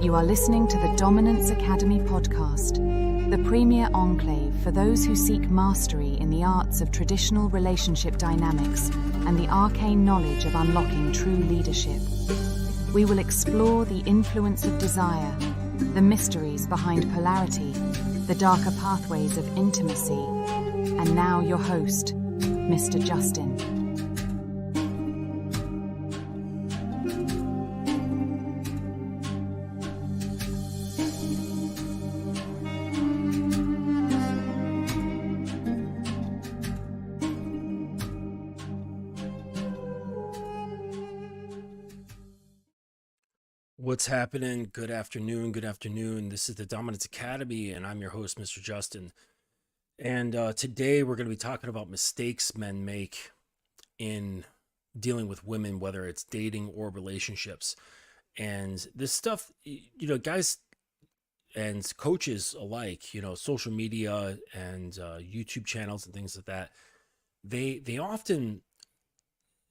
You are listening to the Dominance Academy podcast, the premier enclave for those who seek mastery in the arts of traditional relationship dynamics and the arcane knowledge of unlocking true leadership. We will explore the influence of desire, the mysteries behind polarity, the darker pathways of intimacy, and now your host, Mr. Justin. What's happening? Good afternoon. This is the Dominance Academy, and I'm your host, Mr. Justin. And today we're going to be talking about mistakes men make in dealing with women, whether it's dating or relationships. And this stuff, guys and coaches alike, social media and YouTube channels and things like that, they often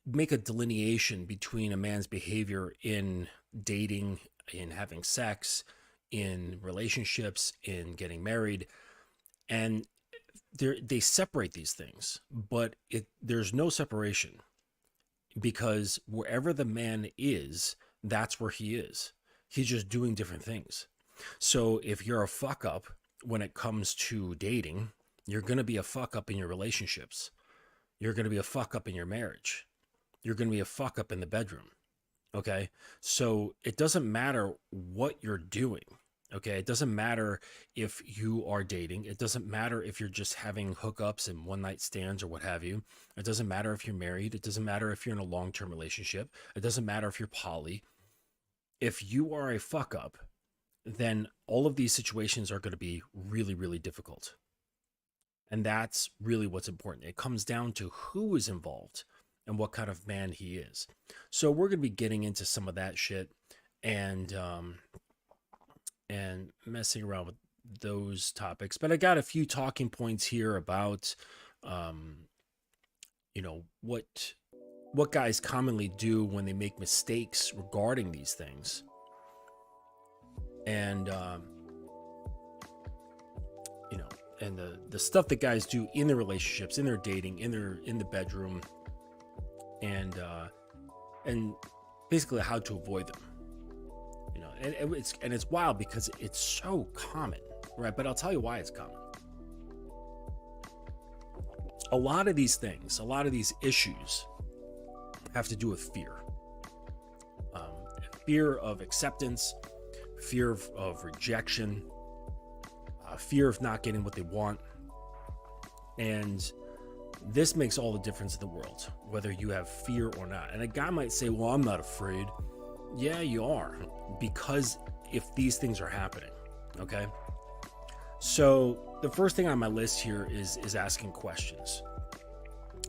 make a delineation between a man's behavior in dating, in having sex, in relationships, in getting married, and they separate these things, but there's no separation, because wherever the man is, that's where he is. He's just doing different things. So if you're a fuck up when it comes to dating, you're going to be a fuck up in your relationships. You're going to be a fuck up in your marriage. You're going to be a fuck up in the bedroom. Okay. So it doesn't matter what you're doing. Okay. It doesn't matter if you are dating. It doesn't matter if you're just having hookups and one night stands or what have you. It doesn't matter if you're married. It doesn't matter if you're in a long-term relationship. It doesn't matter if you're poly. If you are a fuck up, then all of these situations are going to be really, really difficult. And that's really what's important. It comes down to who is involved and what kind of man he is. So we're going to be getting into some of that shit and messing around with those topics. But I got a few talking points here about, what guys commonly do when they make mistakes regarding these things. And, and the stuff that guys do in their relationships, in their dating, in the bedroom, and basically how to avoid them, and it's wild because it's so common, right? But I'll tell you why it's common. A lot of these issues have to do with fear, fear of acceptance, fear of rejection, fear of not getting what they want, and this makes all the difference in the world, whether you have fear or not. And a guy might say, well, I'm not afraid. Yeah, you are, because if these things are happening, okay? So the first thing on my list here is asking questions.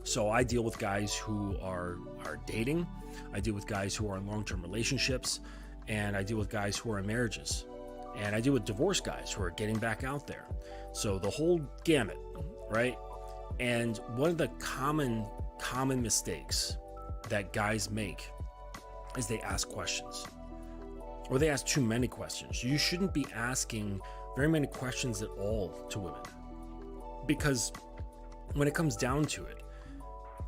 So I deal with guys who are dating. I deal with guys who are in long-term relationships, and I deal with guys who are in marriages. And I deal with divorced guys who are getting back out there. So the whole gamut, right? And one of the common mistakes that guys make is they ask questions, or they ask too many questions. You shouldn't be asking very many questions at all to women, because when it comes down to it,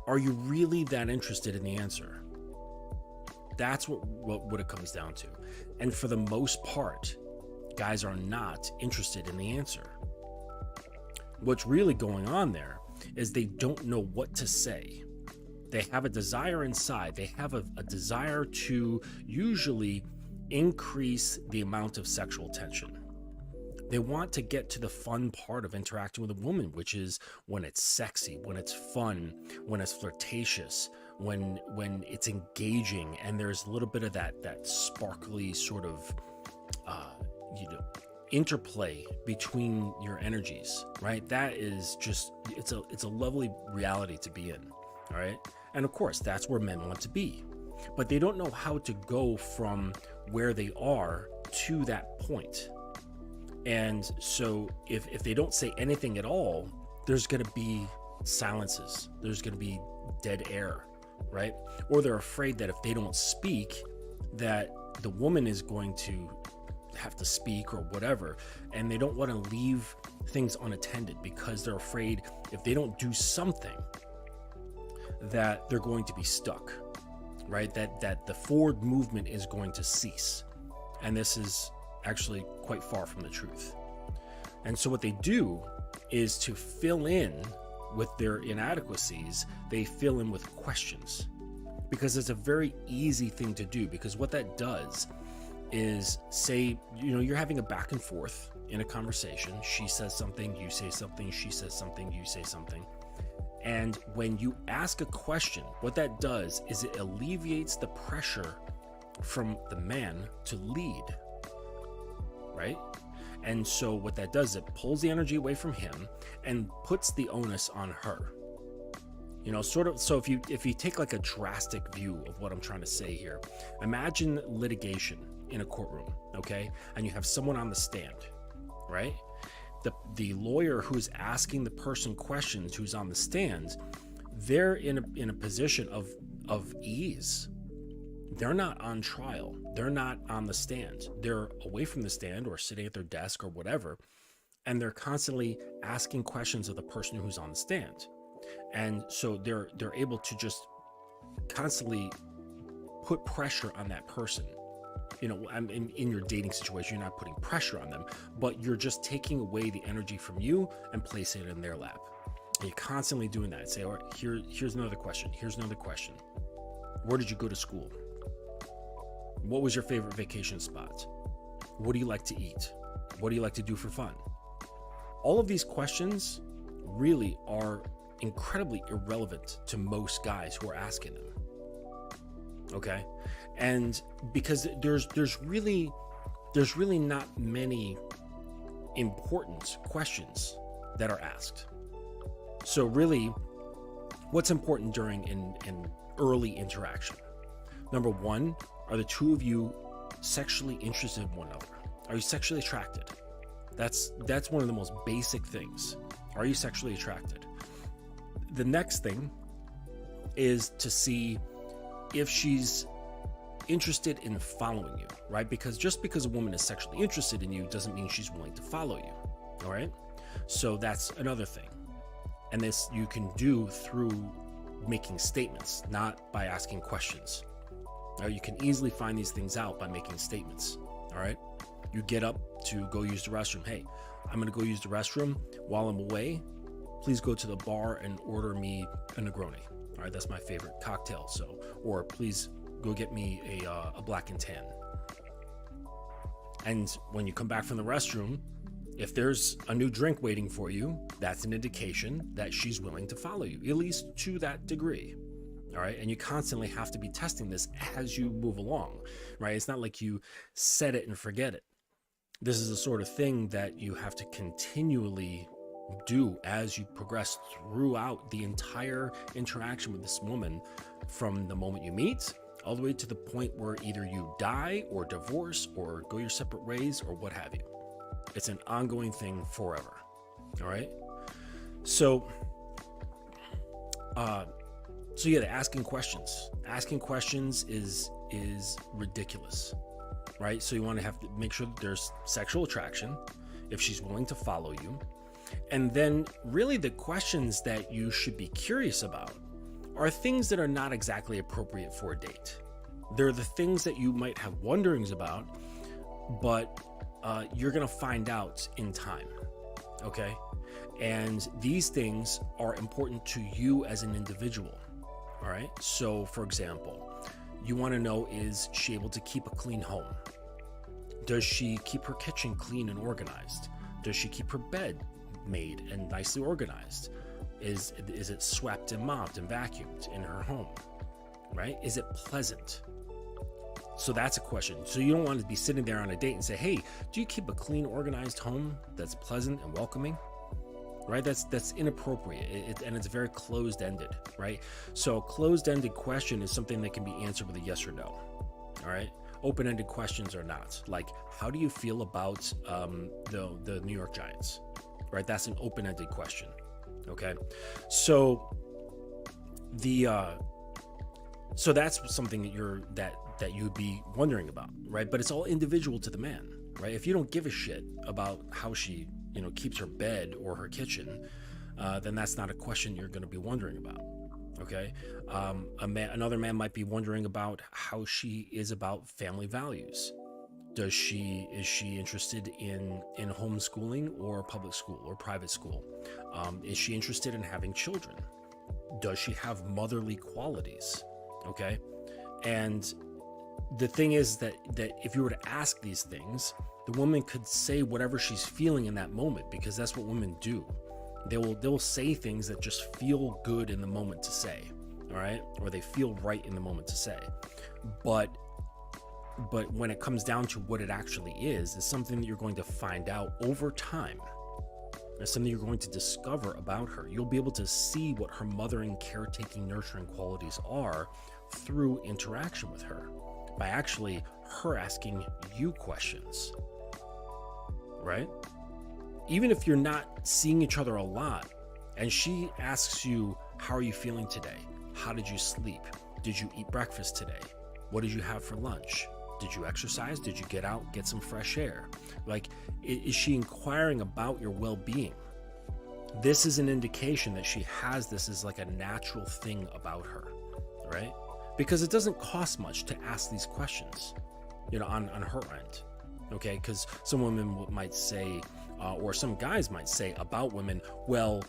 are you really that interested in the answer? That's what it comes down to. And for the most part, guys are not interested in the answer. What's really going on there is they don't know what to say. They have a desire inside. They have a desire to usually increase the amount of sexual tension. They want to get to the fun part of interacting with a woman, which is when it's sexy, when it's fun, when it's flirtatious, when it's engaging, and there's a little bit of that sparkly sort of interplay between your energies, right? That is just, it's a lovely reality to be in, all right? And of course, that's where men want to be, but they don't know how to go from where they are to that point. And so if they don't say anything at all, there's going to be silences. There's going to be dead air, right? Or they're afraid that if they don't speak, that the woman is going to have to speak or whatever, and they don't want to leave things unattended because they're afraid if they don't do something that they're going to be stuck, right? That the forward movement is going to cease. And this is actually quite far from the truth. And so what they do is to fill in with their inadequacies, they fill in with questions, because it's a very easy thing to do. Because what that does is, say, you're having a back and forth in a conversation. She says something, you say something, she says something, you say something. And when you ask a question, what that does is it alleviates the pressure from the man to lead, right? And so what that does, it pulls the energy away from him and puts the onus on her. Sort of. So if you take like a drastic view of what I'm trying to say here, imagine litigation in a courtroom, okay? And you have someone on the stand, right? The lawyer who's asking the person questions, who's on the stand, they're in a position of ease. They're not on trial. They're not on the stand. They're away from the stand or sitting at their desk or whatever, and they're constantly asking questions of the person who's on the stand. And so they're able to just constantly put pressure on that person. In your dating situation, you're not putting pressure on them, but you're just taking away the energy from you and placing it in their lap. And you're constantly doing that. Say, all right, here's another question. Here's another question. Where did you go to school? What was your favorite vacation spot? What do you like to eat? What do you like to do for fun? All of these questions really are incredibly irrelevant to most guys who are asking them. Okay? And because there's really not many important questions that are asked. So really, what's important during an early interaction? Number one, are the two of you sexually interested in one another? Are you sexually attracted? That's one of the most basic things. Are you sexually attracted? The next thing is to see if she's interested in following you, right? Because just because a woman is sexually interested in you doesn't mean she's willing to follow you, all right? So that's another thing. And this you can do through making statements, not by asking questions. Now, you can easily find these things out by making statements, all right? You get up to go use the restroom. Hey, I'm going to go use the restroom. While I'm away, please go to the bar and order me a Negroni. All right, that's my favorite cocktail. So, or please go get me a black and tan. And when you come back from the restroom, if there's a new drink waiting for you, that's an indication that she's willing to follow you, at least to that degree. All right. And you constantly have to be testing this as you move along, right? It's not like you set it and forget it. This is the sort of thing that you have to continually do as you progress throughout the entire interaction with this woman, from the moment you meet all the way to the point where either you die or divorce or go your separate ways or what have you. It's an ongoing thing forever. All right. So yeah, asking questions is ridiculous, right? So you want to have to make sure that there's sexual attraction, if she's willing to follow you. And then really the questions that you should be curious about are things that are not exactly appropriate for a date. They're the things that you might have wonderings about, but you're going to find out in time. Okay. And these things are important to you as an individual. All right. So for example, you want to know, is she able to keep a clean home? Does she keep her kitchen clean and organized? Does she keep her bed made and nicely organized? Is it swept and mopped and vacuumed in her home? Right? Is it pleasant? So that's a question. So you don't want to be sitting there on a date and say, hey, do you keep a clean, organized home that's pleasant and welcoming? Right? That's inappropriate. And it's very closed-ended, right? So a closed-ended question is something that can be answered with a yes or no. All right? Open-ended questions are not. Like, how do you feel about the New York Giants? Right? That's an open-ended question. Okay? So so that's something that you'd be wondering about, right? But it's all individual to the man. right? If you don't give a shit about how she, keeps her bed or her kitchen, then that's not a question you're going to be wondering about. Okay. Another man might be wondering about how she is about family values. Is she interested in homeschooling or public school or private school? Is she interested in having children? Does she have motherly qualities? Okay. And the thing is that if you were to ask these things, the woman could say whatever she's feeling in that moment, because that's what women do. They will say things that just feel good in the moment to say, all right? Or they feel right in the moment to say. But when it comes down to what it actually is something that you're going to find out over time. It's something you're going to discover about her. You'll be able to see what her mothering, caretaking, nurturing qualities are through interaction with her, by actually her asking you questions, right? Even if you're not seeing each other a lot, and she asks you, how are you feeling today? How did you sleep? Did you eat breakfast today? What did you have for lunch? Did you exercise? Did you get out, get some fresh air? Like, is she inquiring about your well-being? This is an indication that she has this as like a natural thing about her, right? Because it doesn't cost much to ask these questions, on her end. Okay, because some women might say, or some guys might say about women, well,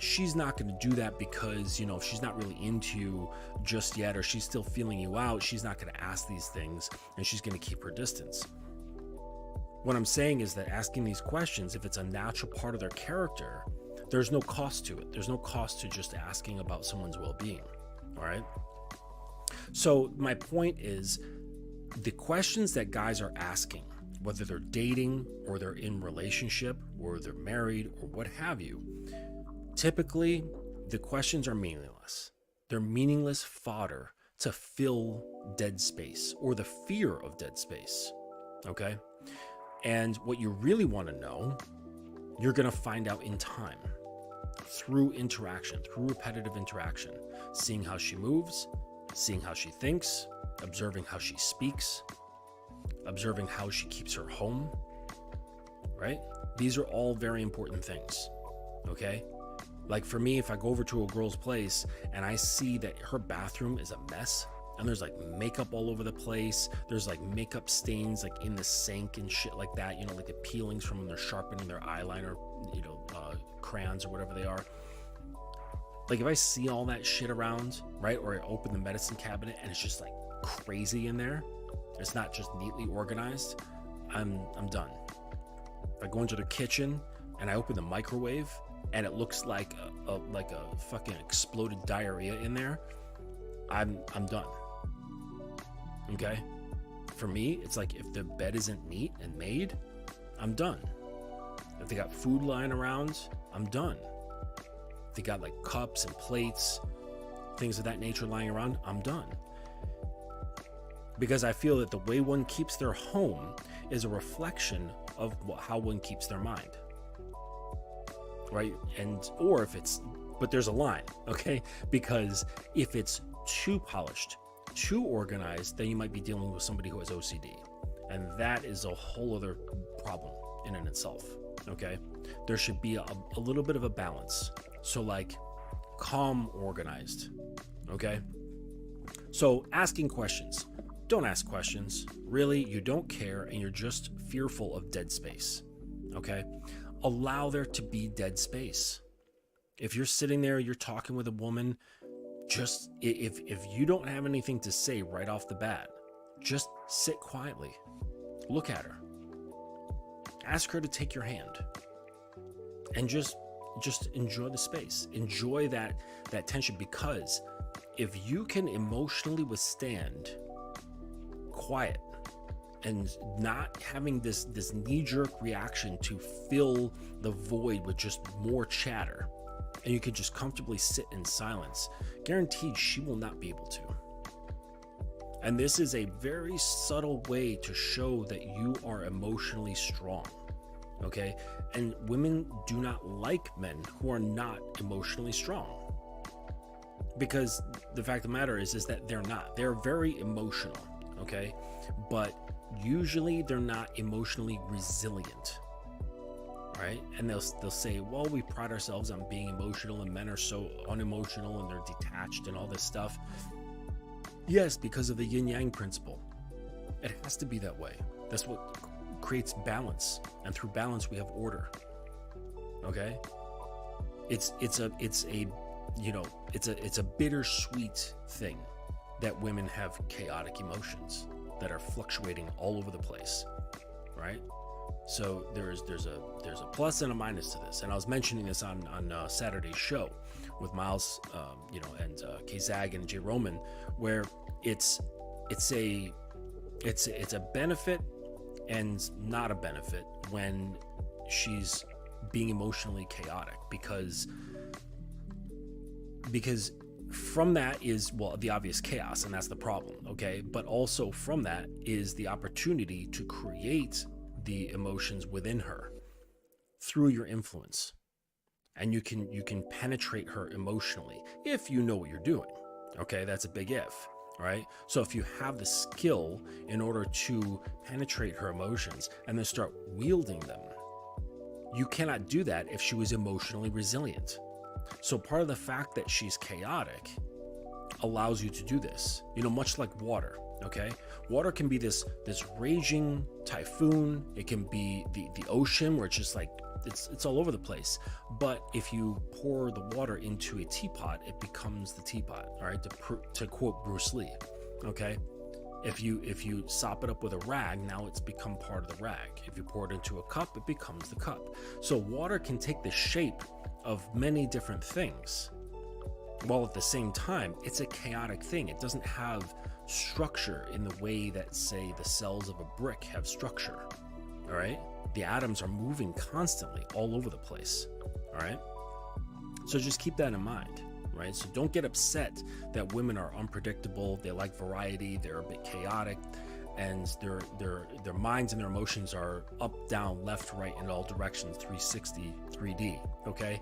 she's not going to do that because, if she's not really into you just yet, or she's still feeling you out, she's not going to ask these things, and she's going to keep her distance. What I'm saying is that asking these questions, if it's a natural part of their character, there's no cost to it. There's no cost to just asking about someone's well-being, all right? So my point is, the questions that guys are asking, whether they're dating or they're in relationship or they're married or what have you, typically the questions are meaningless. They're meaningless fodder to fill dead space or the fear of dead space, okay? And what you really want to know, you're going to find out in time, through interaction, through repetitive interaction, seeing how she moves, seeing how she thinks, observing how she speaks, observing how she keeps her home, right? These are all very important things, okay? Like for me, if I go over to a girl's place and I see that her bathroom is a mess, and there's like makeup all over the place, there's like makeup stains like in the sink and shit like that, like the peelings from when they're sharpening their eyeliner, crayons or whatever they are. Like if I see all that shit around, right? Or I open the medicine cabinet and it's just like crazy in there, it's not just neatly organized, I'm done. If I go into the kitchen and I open the microwave and it looks like a fucking exploded diarrhea in there, I'm done. Okay? For me, it's like if the bed isn't neat and made, I'm done. If they got food lying around, I'm done. If they got like cups and plates, things of that nature lying around, I'm done. Because I feel that the way one keeps their home is a reflection of how one keeps their mind. Right? But there's a line, okay? Because if it's too polished, too organized, then you might be dealing with somebody who has OCD. And that is a whole other problem in and itself, okay? There should be a little bit of a balance. So like calm, organized, okay? So asking questions. Don't ask questions. Really, you don't care and you're just fearful of dead space, okay? Allow there to be dead space. If you're sitting there, you're talking with a woman, just if you don't have anything to say right off the bat, just sit quietly. Look at her. Ask her to take your hand. And just enjoy the space. Enjoy that tension, because if you can emotionally withstand quiet and not having this knee-jerk reaction to fill the void with just more chatter, and you can just comfortably sit in silence, guaranteed she will not be able to. And this is a very subtle way to show that you are emotionally strong, okay? And women do not like men who are not emotionally strong, because the fact of the matter is that they're not. They're very emotional, okay? But usually they're not emotionally resilient, right? And they'll say, well, we pride ourselves on being emotional, and men are so unemotional and they're detached and all this stuff. Yes, because of the yin yang principle. It has to be that way. That's what creates balance, and through balance we have order. Okay? It's a bittersweet thing that women have chaotic emotions that are fluctuating all over the place, right? So there's a plus and a minus to this, and I was mentioning this on Saturday's show with Miles, and Kay Zag and Jay Roman, where it's a benefit and not a benefit when she's being emotionally chaotic, because from that is, well, the obvious chaos, and that's the problem, okay? But also from that is the opportunity to create the emotions within her through your influence. And you can penetrate her emotionally if you know what you're doing, okay? That's a big if, right? So if you have the skill in order to penetrate her emotions and then start wielding them, you cannot do that if she was emotionally resilient. So part of the fact that she's chaotic allows you to do this, much like water, okay? Water can be this raging typhoon. It can be the ocean, where it's just like, it's all over the place. But if you pour the water into a teapot, it becomes the teapot, all right? To quote Bruce Lee, okay? If you sop it up with a rag, now it's become part of the rag. If you pour it into a cup, it becomes the cup. So water can take the shape of many different things, while at the same time, it's a chaotic thing. It doesn't have structure in the way that, say, the cells of a brick have structure, all right? The atoms are moving constantly all over the place, all right? So just keep that in mind, right? So don't get upset that women are unpredictable. They like variety. They're a bit chaotic, and their minds and their emotions are up, down, left, right, in all directions, 360, 3D, okay?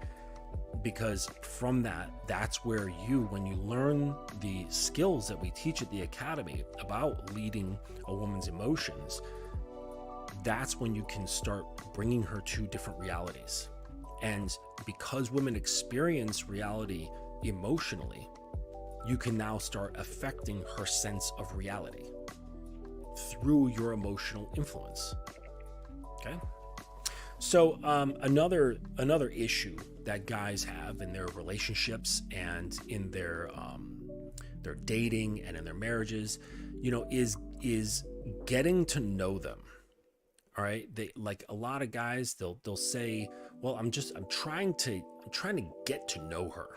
Because from that's where when you learn the skills that we teach at the Academy about leading a woman's emotions, that's when you can start bringing her to different realities. And because women experience reality emotionally, you can now start affecting her sense of reality through your emotional influence. Okay? So another issue that guys have in their relationships and in their dating and in their marriages, is getting to know them. All right, they, like a lot of guys, they'll say, well, I'm trying to get to know her,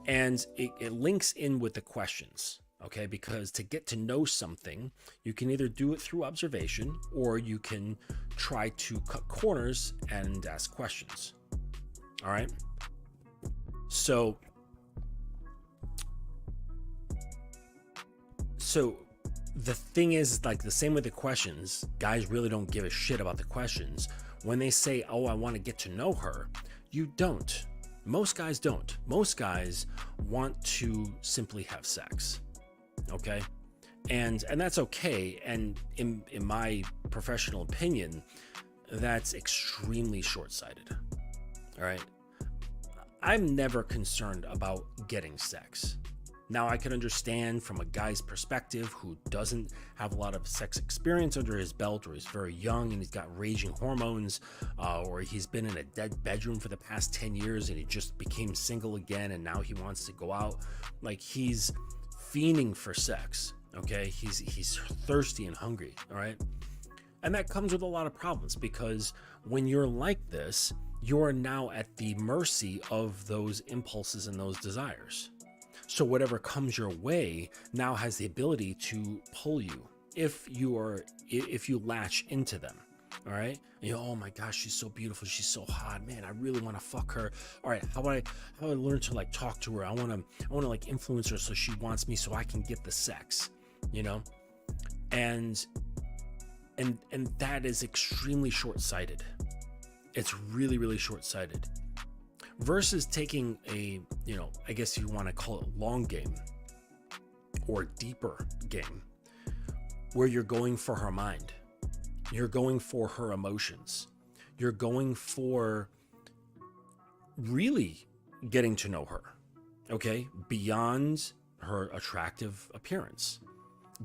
and it links in with the questions. Okay, because to get to know something, you can either do it through observation, or you can try to cut corners and ask questions. All right. So the thing is, like, the same with the questions, guys really don't give a shit about the questions. When they say, oh, I want to get to know her, you don't. Most guys don't. Most guys want to simply have sex. Okay, and that's okay, and in my professional opinion, that's extremely short-sighted. All right, I'm never concerned about getting sex. Now, I can understand from a guy's perspective who doesn't have a lot of sex experience under his belt, or he's very young and he's got raging hormones, or he's been in a dead bedroom for the past 10 years and he just became single again and now he wants to go out. Like, he's fiending for sex, okay? He's thirsty and hungry, all right? And that comes with a lot of problems, because when you're like this, you're now at the mercy of those impulses and those desires. So whatever comes your way now has the ability to pull you if you latch into them. All right, oh my gosh, she's so beautiful, she's so hot, man, I really want to fuck her. All right, how do I learn to like talk to her? I want to like influence her so she wants me, so I can get the sex, and that is extremely short-sighted. It's really, really short-sighted, versus taking a, I guess you want to call it long game or deeper game, where you're going for her mind, you're going for her emotions, you're going for really getting to know her, okay, beyond her attractive appearance,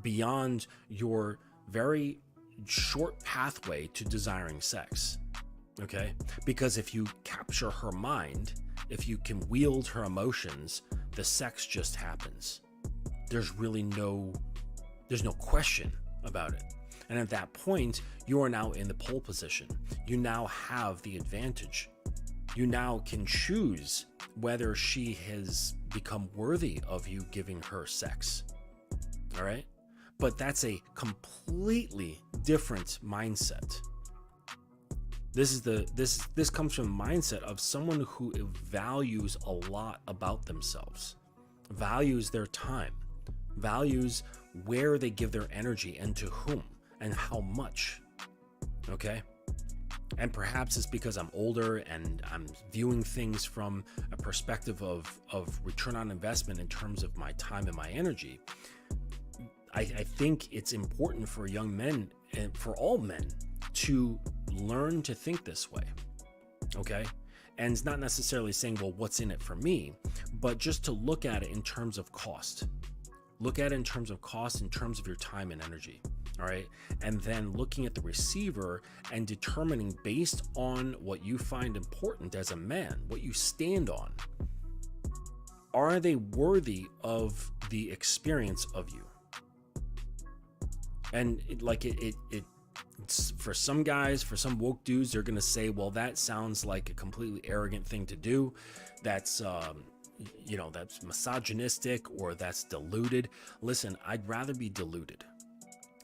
beyond your very short pathway to desiring sex, okay? Because if you capture her mind, if you can wield her emotions, the sex just happens. There's no question about it. And at that point, you are now in the pole position. You now have the advantage. You now can choose whether she has become worthy of you giving her sex. All right? But that's a completely different mindset. This comes from the mindset of someone who values a lot about themselves, values their time, values where they give their energy and to whom and how much. Okay? And perhaps it's because I'm older and I'm viewing things from a perspective of return on investment in terms of my time and my energy. I think it's important for young men and for all men to learn to think this way. Okay? And it's not necessarily saying, well, what's in it for me, but just to look at it in terms of cost. Look at it in terms of cost, in terms of your time and energy. All right. And then looking at the receiver and determining based on what you find important as a man, what you stand on, are they worthy of the experience of you? And it's for some guys, for some woke dudes, they're going to say, well, that sounds like a completely arrogant thing to do. That's, that's misogynistic or that's deluded. Listen, I'd rather be deluded.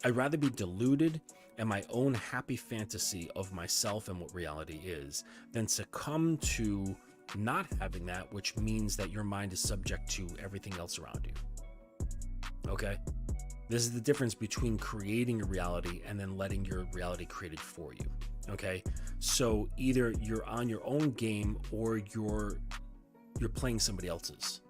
I'd rather be deluded in my own happy fantasy of myself and what reality is than succumb to not having that, which means that your mind is subject to everything else around you. Okay? This is the difference between creating a reality and then letting your reality created for you. Okay? So either you're on your own game or you're playing somebody else's.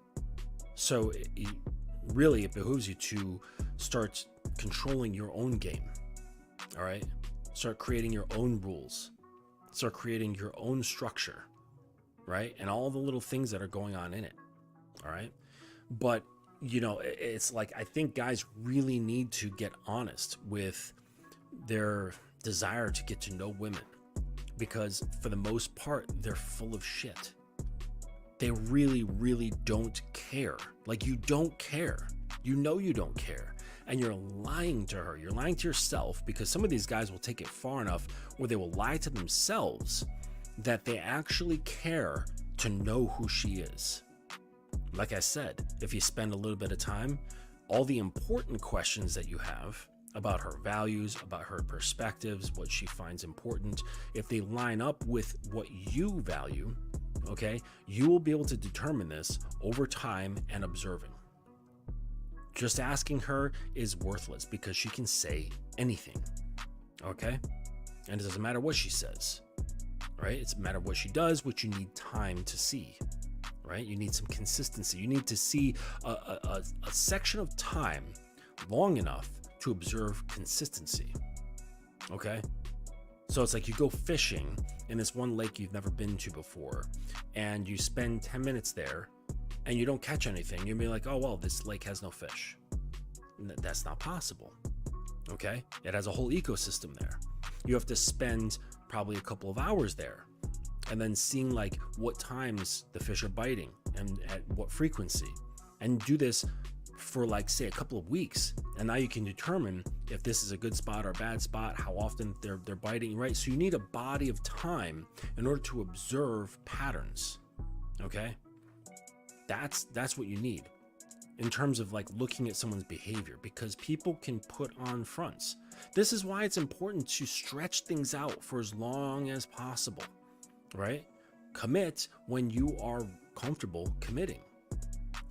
So it behooves you to start controlling your own game. All right? Start creating your own rules. Start creating your own structure, right? And all the little things that are going on in it. All right? But, it's like, I think guys really need to get honest with their desire to get to know women, because for the most part, they're full of shit. They really, really don't care. Like, you don't care. You know you don't care. And you're lying to her. You're lying to yourself, because some of these guys will take it far enough where they will lie to themselves that they actually care to know who she is. Like I said, if you spend a little bit of time, all the important questions that you have about her values, about her perspectives, what she finds important, if they line up with what you value, okay, you will be able to determine this over time and observing. Just asking her is worthless because she can say anything, okay? And it doesn't matter what she says, right? It's a matter of what she does, which you need time to see, right? You need some consistency. You need to see a section of time long enough to observe consistency, okay? So it's like you go fishing in this one lake you've never been to before, and you spend 10 minutes there, and you don't catch anything. You'll be like, oh, well, this lake has no fish. That's not possible, okay? It has a whole ecosystem there. You have to spend probably a couple of hours there and then seeing like what times the fish are biting and at what frequency, and do this for like, say, a couple of weeks. And now you can determine if this is a good spot or a bad spot, how often they're biting, right? So you need a body of time in order to observe patterns, okay? That's what you need in terms of like looking at someone's behavior, because people can put on fronts. This is why it's important to stretch things out for as long as possible, right? Commit when you are comfortable committing.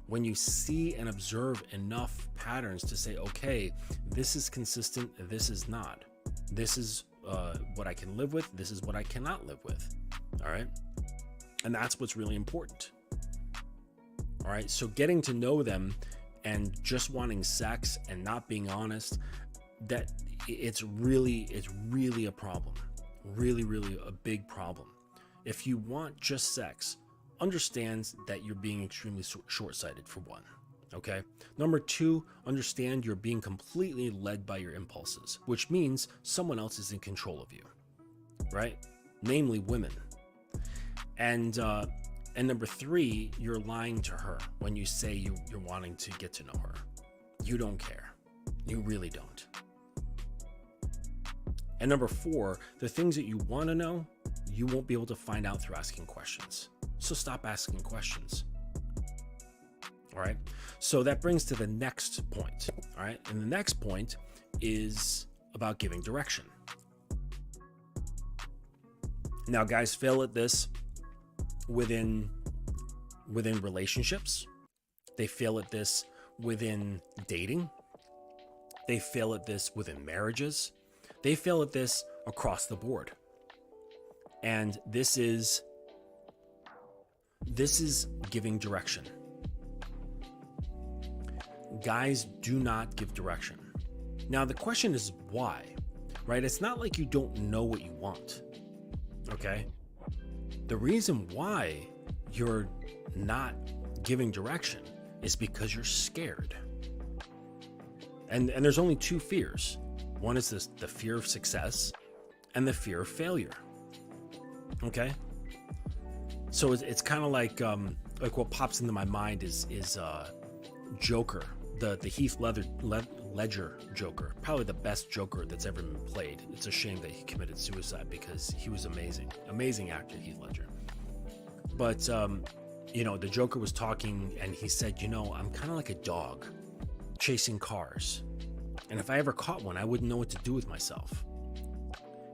When you see and observe enough patterns to say, okay, this is consistent, this is not. This is what I can live with, this is what I cannot live with, all right? And that's what's really important. All right, so getting to know them and just wanting sex and not being honest, that it's really a problem. Really a big problem. If you want just sex, understand that you're being extremely short-sighted, for one. Okay. Number two, understand you're being completely led by your impulses, which means someone else is in control of you, right? Namely women. And number three, you're lying to her when you say you're wanting to get to know her. You don't care. You really don't. And number four, the things that you want to know, you won't be able to find out through asking questions. So stop asking questions. All right. So that brings to the next point. All right. And the next point is about giving direction. Now, guys fail at this within relationships. They fail at this within dating. They fail at this within marriages. They fail at this across the board. And this is giving direction. Guys do not give direction. Now, the question is why, right? It's not like you don't know what you want, okay? The reason why you're not giving direction is because you're scared. And there's only two fears. One is the fear of success and the fear of failure, okay? So it's kind of like what pops into my mind is Joker, the Heath Ledger Joker, probably the best Joker that's ever been played. It's a shame that he committed suicide because he was amazing actor, Heath Ledger. But the Joker was talking and he said, I'm kind of like a dog chasing cars, and if I ever caught one, I wouldn't know what to do with myself.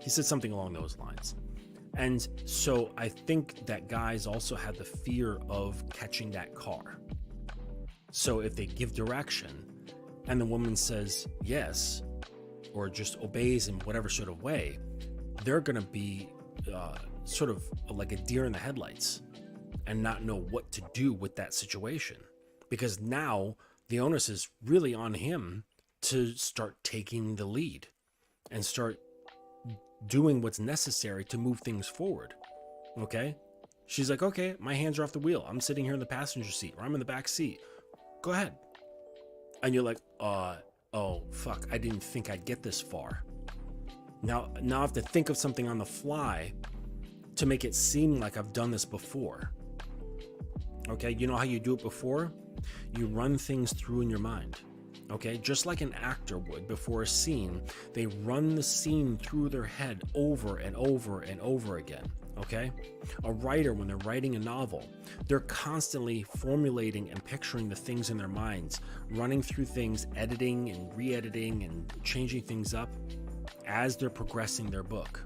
He said something along those lines. And so I think that guys also have the fear of catching that car. So if they give direction and the woman says yes, or just obeys in whatever sort of way, they're going to be sort of like a deer in the headlights and not know what to do with that situation. Because now the onus is really on him to start taking the lead and start doing what's necessary to move things forward. Okay? She's like, okay, my hands are off the wheel. I'm sitting here in the passenger seat, or I'm in the back seat. Go ahead. And you're like, oh, fuck, I didn't think I'd get this far. Now I have to think of something on the fly to make it seem like I've done this before. Okay, you know how you do it before? You run things through in your mind. Okay, just like an actor would before a scene, they run the scene through their head over and over and over again. Okay, a writer, when they're writing a novel, they're constantly formulating and picturing the things in their minds, running through things, editing and re-editing and changing things up as they're progressing their book.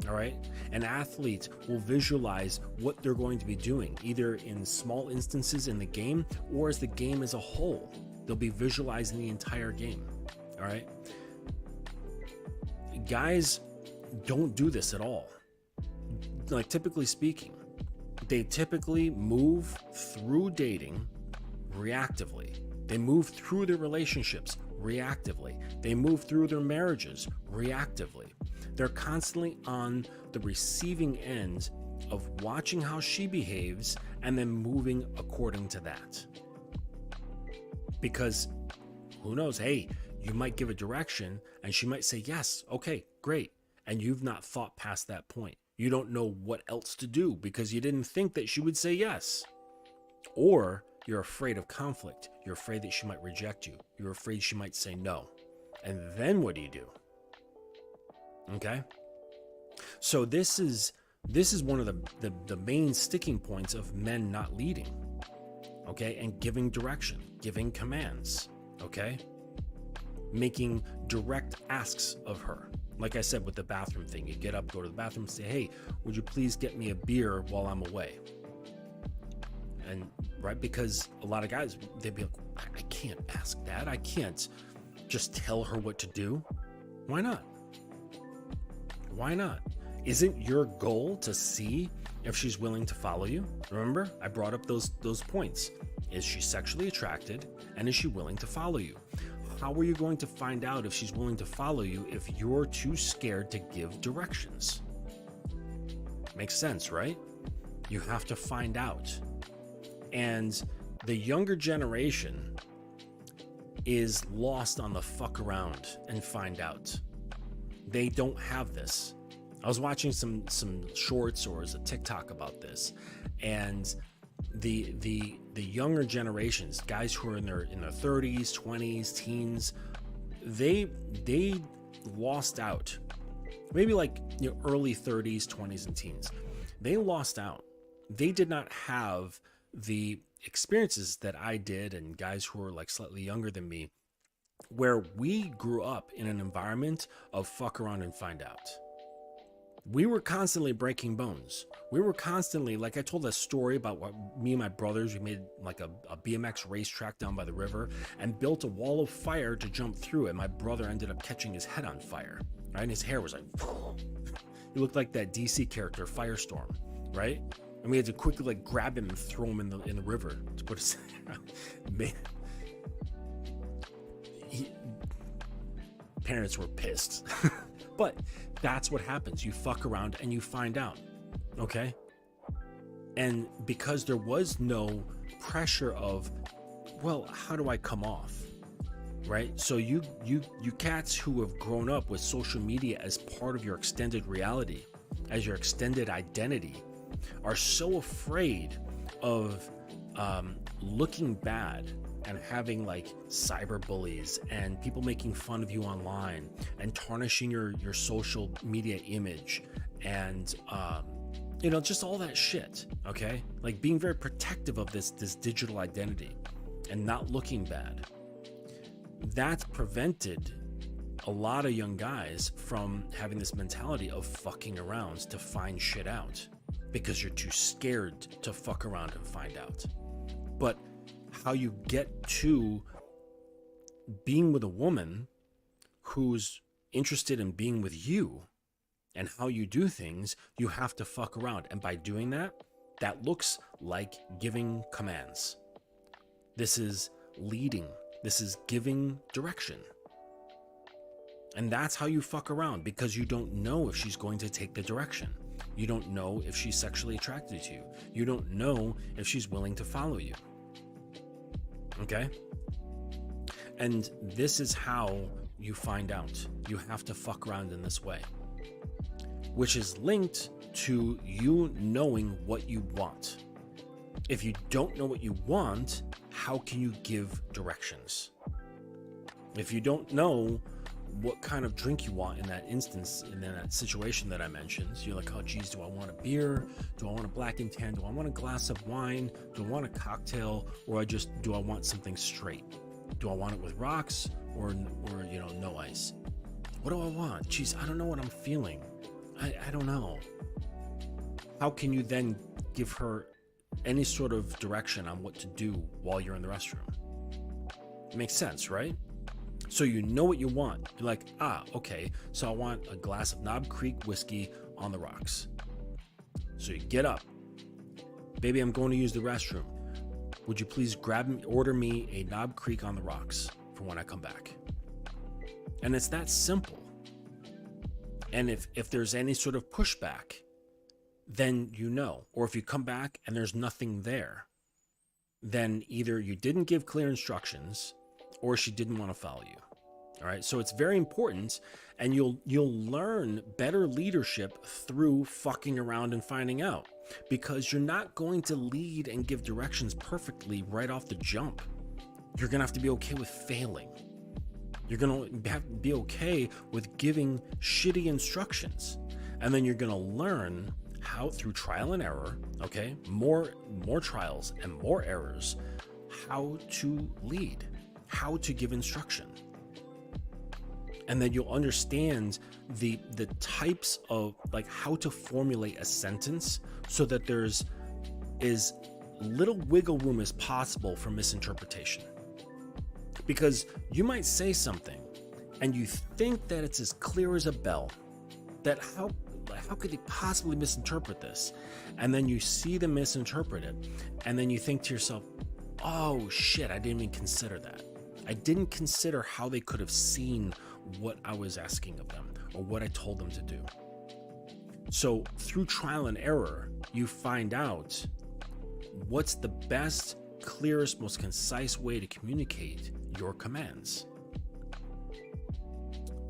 All right, an athlete will visualize what they're going to be doing, either in small instances in the game or as the game as a whole. They'll be visualizing the entire game. All right, guys don't do this at all. Like, typically speaking, they typically move through dating reactively. They move through their relationships reactively. They move through their marriages reactively. They're constantly on the receiving end of watching how she behaves and then moving according to that. Because who knows, hey, you might give a direction and she might say, yes, okay, great. And you've not thought past that point. You don't know what else to do because you didn't think that she would say yes. Or you're afraid of conflict. You're afraid that she might reject you. You're afraid she might say no. And then what do? Okay? So this is one of the main sticking points of men not leading. Okay? And giving direction, giving commands. Okay? Making direct asks of her. Like I said with the bathroom thing, you get up, go to the bathroom, say, hey, would you please get me a beer while I'm away? And right, because a lot of guys, they'd be like, I can't ask that. I can't just tell her what to do. Why not? Why not? Isn't your goal to see if she's willing to follow you? Remember, I brought up those points. Is she sexually attracted, and is she willing to follow you? how are you going to find out if she's willing to follow you if you're too scared to give directions? Makes sense, right? You have to find out. And the younger generation is lost on the fuck around and find out. They don't have this. I was watching some shorts or a TikTok about this, and the younger generations, guys who are in their 30s, 20s, teens, they lost out. Maybe like early 30s, 20s, and teens. They lost out. They did not have the experiences that I did, and guys who were like slightly younger than me, where we grew up in an environment of fuck around and find out. We were constantly breaking bones. We were constantly, like I told a story about what me and my brothers, we made like a BMX racetrack down by the river and built a wall of fire to jump through it. My brother ended up catching his head on fire, right? And his hair was like, he looked like that DC character Firestorm, right? And we had to quickly like grab him and throw him in the river to put his man. Parents were pissed. But that's what happens. You fuck around and you find out, okay? And because there was no pressure of, well, how do I come off, right? So you cats who have grown up with social media as part of your extended reality, as your extended identity, are so afraid of looking bad and having like cyber bullies and people making fun of you online and tarnishing your social media image and just all that shit, okay? Like being very protective of this digital identity and not looking bad. That's prevented a lot of young guys from having this mentality of fucking around to find shit out because you're too scared to fuck around and find out. But how you get to being with a woman who's interested in being with you and how you do things, you have to fuck around. And by doing that, that looks like giving commands. This is leading. This is giving direction. And that's how you fuck around, because you don't know if she's going to take the direction. You don't know if she's sexually attracted to you. You don't know if she's willing to follow you. Okay? And this is how you find out. You have to fuck around in this way, which is linked to you knowing what you want. If you don't know what you want, how can you give directions? If you don't know what kind of drink you want in that instance, in that situation that I mentioned, you're like, oh geez, do I want a beer? Do I want a black and tan? Do I want a glass of wine? Do I want a cocktail? Or do I want something straight? Do I want it with rocks or no ice? What do I want? Geez, I don't know what I'm feeling. I don't know. How can you then give her any sort of direction on what to do while you're in the restroom? It makes sense, right? So you know what you want. You're like, okay, so I want a glass of Knob Creek whiskey on the rocks. So you get up. Baby, I'm going to use the restroom. Would you please order me a Knob Creek on the rocks for when I come back? And it's that simple. And if there's any sort of pushback, then you know. Or if you come back and there's nothing there, then either you didn't give clear instructions or she didn't want to follow you. All right. So it's very important, and you'll learn better leadership through fucking around and finding out, because you're not going to lead and give directions perfectly right off the jump. You're going to have to be okay with failing. You're going to have to be okay with giving shitty instructions. And then you're going to learn how, through trial and error, okay, more trials and more errors, how to lead, how to give instruction. And then you'll understand the types of, like, how to formulate a sentence so that there's as little wiggle room as possible for misinterpretation. Because you might say something and you think that it's as clear as a bell, that how could they possibly misinterpret this? And then you see them misinterpret it, and then you think to yourself, oh shit, I didn't even consider that. I didn't consider how they could have seen what I was asking of them or what I told them to do. So through trial and error, you find out what's the best, clearest, most concise way to communicate your commands.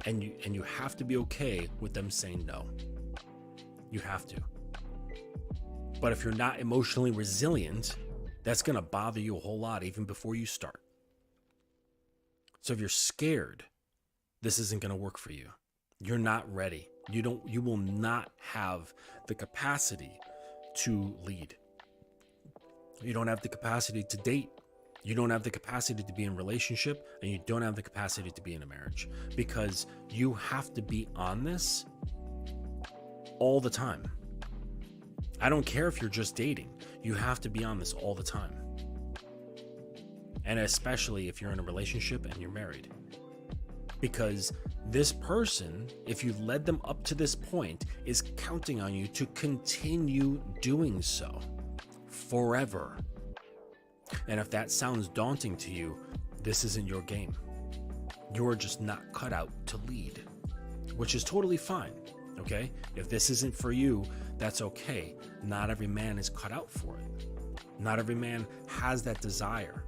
And you have to be okay with them saying no. You have to. But if you're not emotionally resilient, that's going to bother you a whole lot even before you start. So if you're scared, this isn't going to work for you. You're not ready. You will not have the capacity to lead. You don't have the capacity to date. You don't have the capacity to be in a relationship, and you don't have the capacity to be in a marriage, because you have to be on this all the time. I don't care if you're just dating. You have to be on this all the time. And especially if you're in a relationship and you're married. Because this person, if you led them up to this point, is counting on you to continue doing so forever. And if that sounds daunting to you, this isn't your game. You're just not cut out to lead, which is totally fine. Okay? If this isn't for you, that's okay. Not every man is cut out for it. Not every man has that desire.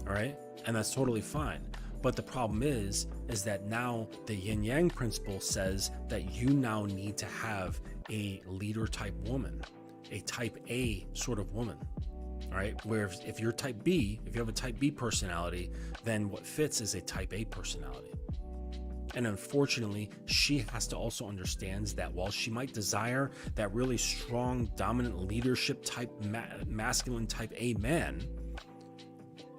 All right? And that's totally fine. But the problem is that now the yin yang principle says that you now need to have a leader type woman, a type A sort of woman. All right. Where if you're type B, if you have a type B personality, then what fits is a type A personality. And unfortunately, she has to also understand that while she might desire that really strong, dominant leadership type, masculine type A man,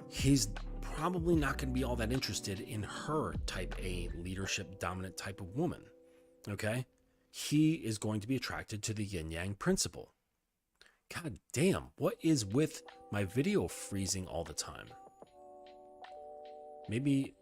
he's probably not going to be all that interested in her type A leadership, dominant type of woman. Okay. He is going to be attracted to the yin yang principle. God damn, what is with my video freezing all the time? Maybe...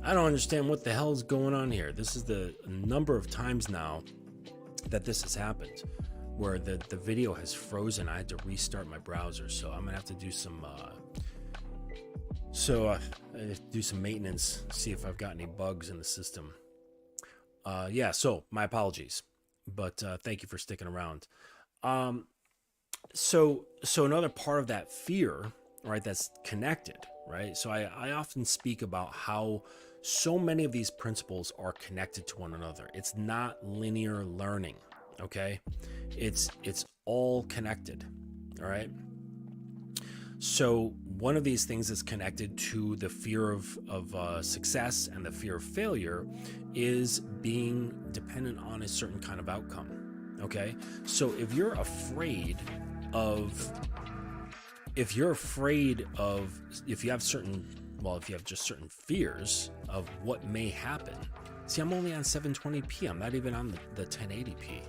I don't understand what the hell's going on here. This is the number of times now that this has happened, where the video has frozen. I had to restart my browser, so I'm gonna have to do some maintenance, see if I've got any bugs in the system. So my apologies, but thank you for sticking around. So another part of that fear, right, that's connected, right? So I often speak about how so many of these principles are connected to one another. It's not linear learning, okay? It's all connected, all right? So one of these things that's connected to the fear of success and the fear of failure is being dependent on a certain kind of outcome, okay? So if you have just certain fears of what may happen. See, I'm only on 720p. I'm not even on the 1080p.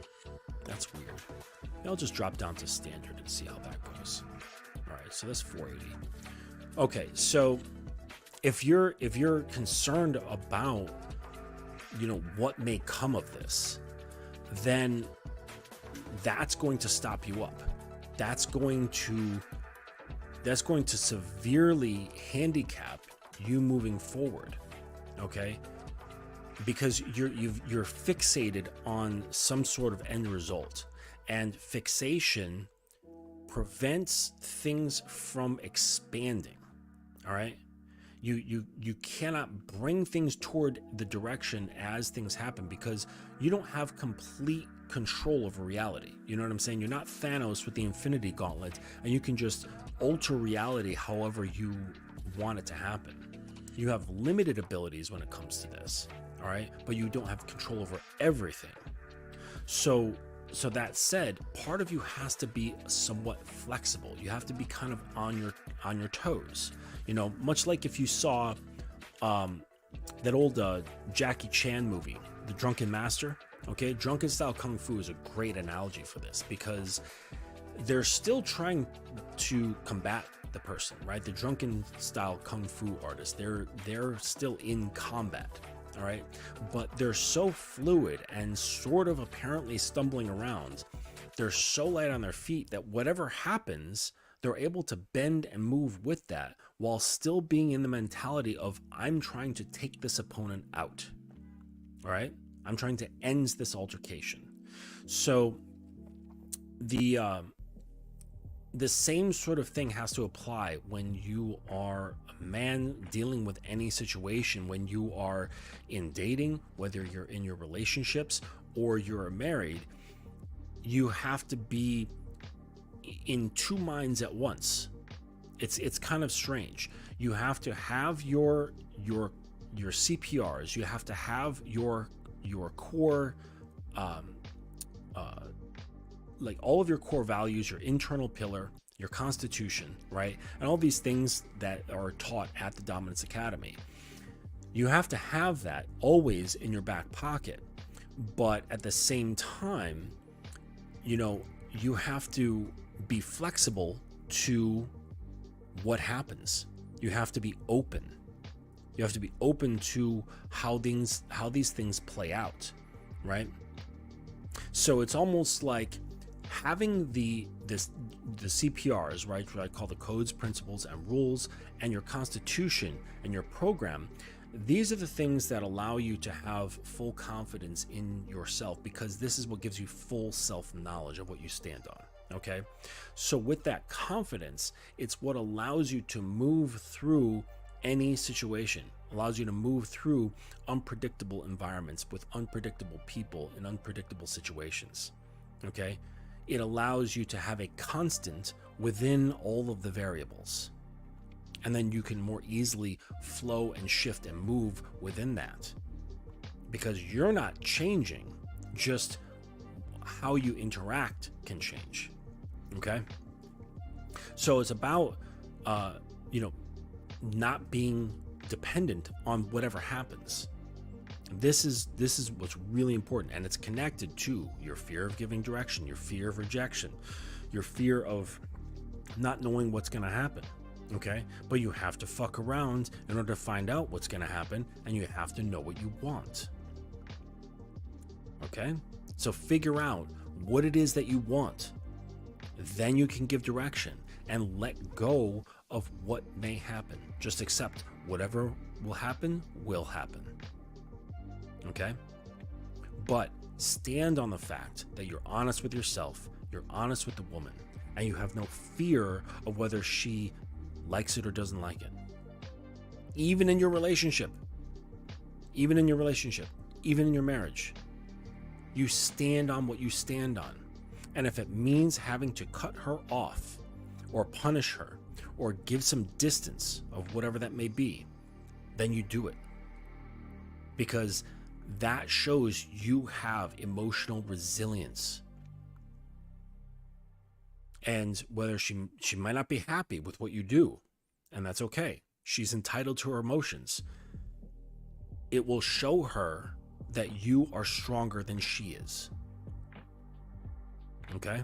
That's weird. I'll just drop down to standard and see how that goes. All right, so that's 480. Okay, so if you're concerned about, what may come of this, then that's going to stop you up. That's going to severely handicap you moving forward, okay? Because you're fixated on some sort of end result, And fixation prevents things from expanding. All right. You cannot bring things toward the direction as things happen, because you don't have complete control over reality. You know what I'm saying? You're not Thanos with the Infinity Gauntlet, and you can just alter reality however you want it to happen. You have limited abilities when it comes to this, all right? But you don't have control over everything. So that said, part of you has to be somewhat flexible. You have to be kind of on your toes. You know, much like if you saw that old Jackie Chan movie, The Drunken Master. Okay, drunken style kung fu is a great analogy for this, because they're still trying to combat the person, right? The drunken style kung fu artists, they're still in combat, all right? But they're so fluid and sort of apparently stumbling around. They're so light on their feet that whatever happens, they're able to bend and move with that while still being in the mentality of, I'm trying to take this opponent out, all right? I'm trying to end this altercation. So the same sort of thing has to apply when you are a man dealing with any situation, when you are in dating, whether you're in your relationships or you're married. You have to be in two minds at once. It's kind of strange. You have to have your CPRs. You have to have your core, like all of your core values, your internal pillar, your constitution, right? And all these things that are taught at the Dominance Academy. You have to have that always in your back pocket. But at the same time, you know, you have to be flexible to what happens. You have to be open. You have to be open to how these things play out, right? So it's almost like having the CPRs, right? What I call the codes, principles, and rules, and your constitution and your program. These are the things that allow you to have full confidence in yourself, because this is what gives you full self-knowledge of what you stand on. Okay, so with that confidence, it's what allows you to move through any situation, allows you to move through unpredictable environments with unpredictable people in unpredictable situations. Okay, it allows you to have a constant within all of the variables, and then you can more easily flow and shift and move within that, because you're not changing, just how you interact can change. Okay, so it's about not being dependent on whatever happens. This is what's really important, and it's connected to your fear of giving direction, your fear of rejection, your fear of not knowing what's going to happen. Okay, but you have to fuck around in order to find out what's going to happen, and you have to know what you want. Okay, so figure out what it is that you want. Then you can give direction and let go of what may happen. Just accept whatever will happen will happen. Okay? But stand on the fact that you're honest with yourself, you're honest with the woman, and you have no fear of whether she likes it or doesn't like it. Even in your relationship, even in your marriage, you stand on what you stand on. And if it means having to cut her off or punish her or give some distance of whatever that may be, then you do it. Because that shows you have emotional resilience. And whether she might not be happy with what you do, and that's okay. She's entitled to her emotions. It will show her that you are stronger than she is. Okay?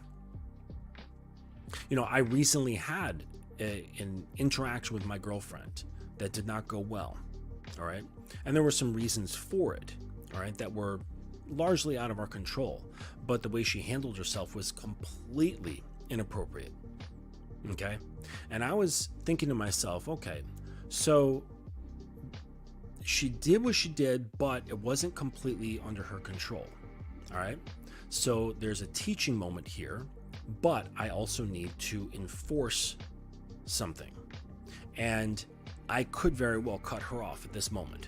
You know, I recently had an interaction with my girlfriend that did not go well. All right? And there were some reasons for it, all right, that were largely out of our control. But the way she handled herself was completely inappropriate. Okay? And I was thinking to myself, okay, so she did what she did, but it wasn't completely under her control. All right? So there's a teaching moment here, but I also need to enforce something. And I could very well cut her off at this moment.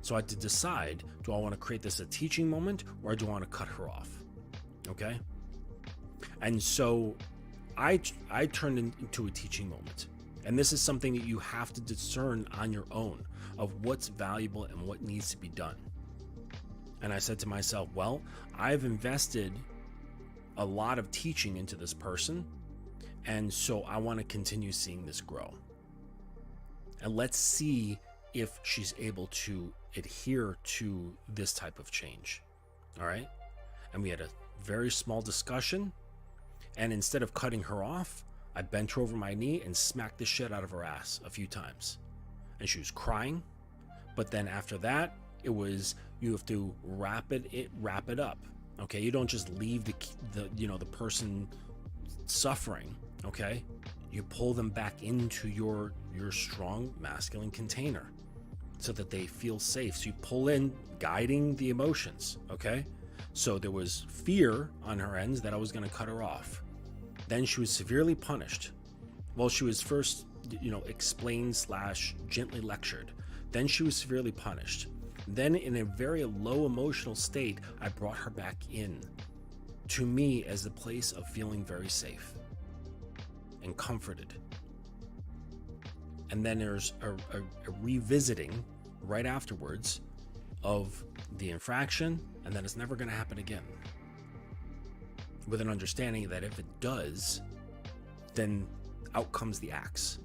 So I had to decide, do I want to create this a teaching moment, or do I want to cut her off? Okay? And so I turned it into a teaching moment. And this is something that you have to discern on your own of what's valuable and what needs to be done. And I said to myself, well, I've invested a lot of teaching into this person, and so I want to continue seeing this grow. And let's see if she's able to adhere to this type of change. All right? And we had a very small discussion, and instead of cutting her off, I bent her over my knee and smacked the shit out of her ass a few times. And she was crying, but then after that, it was, you have to wrap it up. Okay, you don't just leave the person suffering. Okay, you pull them back into your strong masculine container so that they feel safe. So you pull in, guiding the emotions. Okay, so there was fear on her end that I was going to cut her off. Then she was severely punished. Well, she was first, explained / gently lectured. Then she was severely punished. Then in a very low emotional state, I brought her back in to me as a place of feeling very safe and comforted. And then there's a revisiting right afterwards of the infraction, and then it's never going to happen again. With an understanding that if it does, then out comes the axe.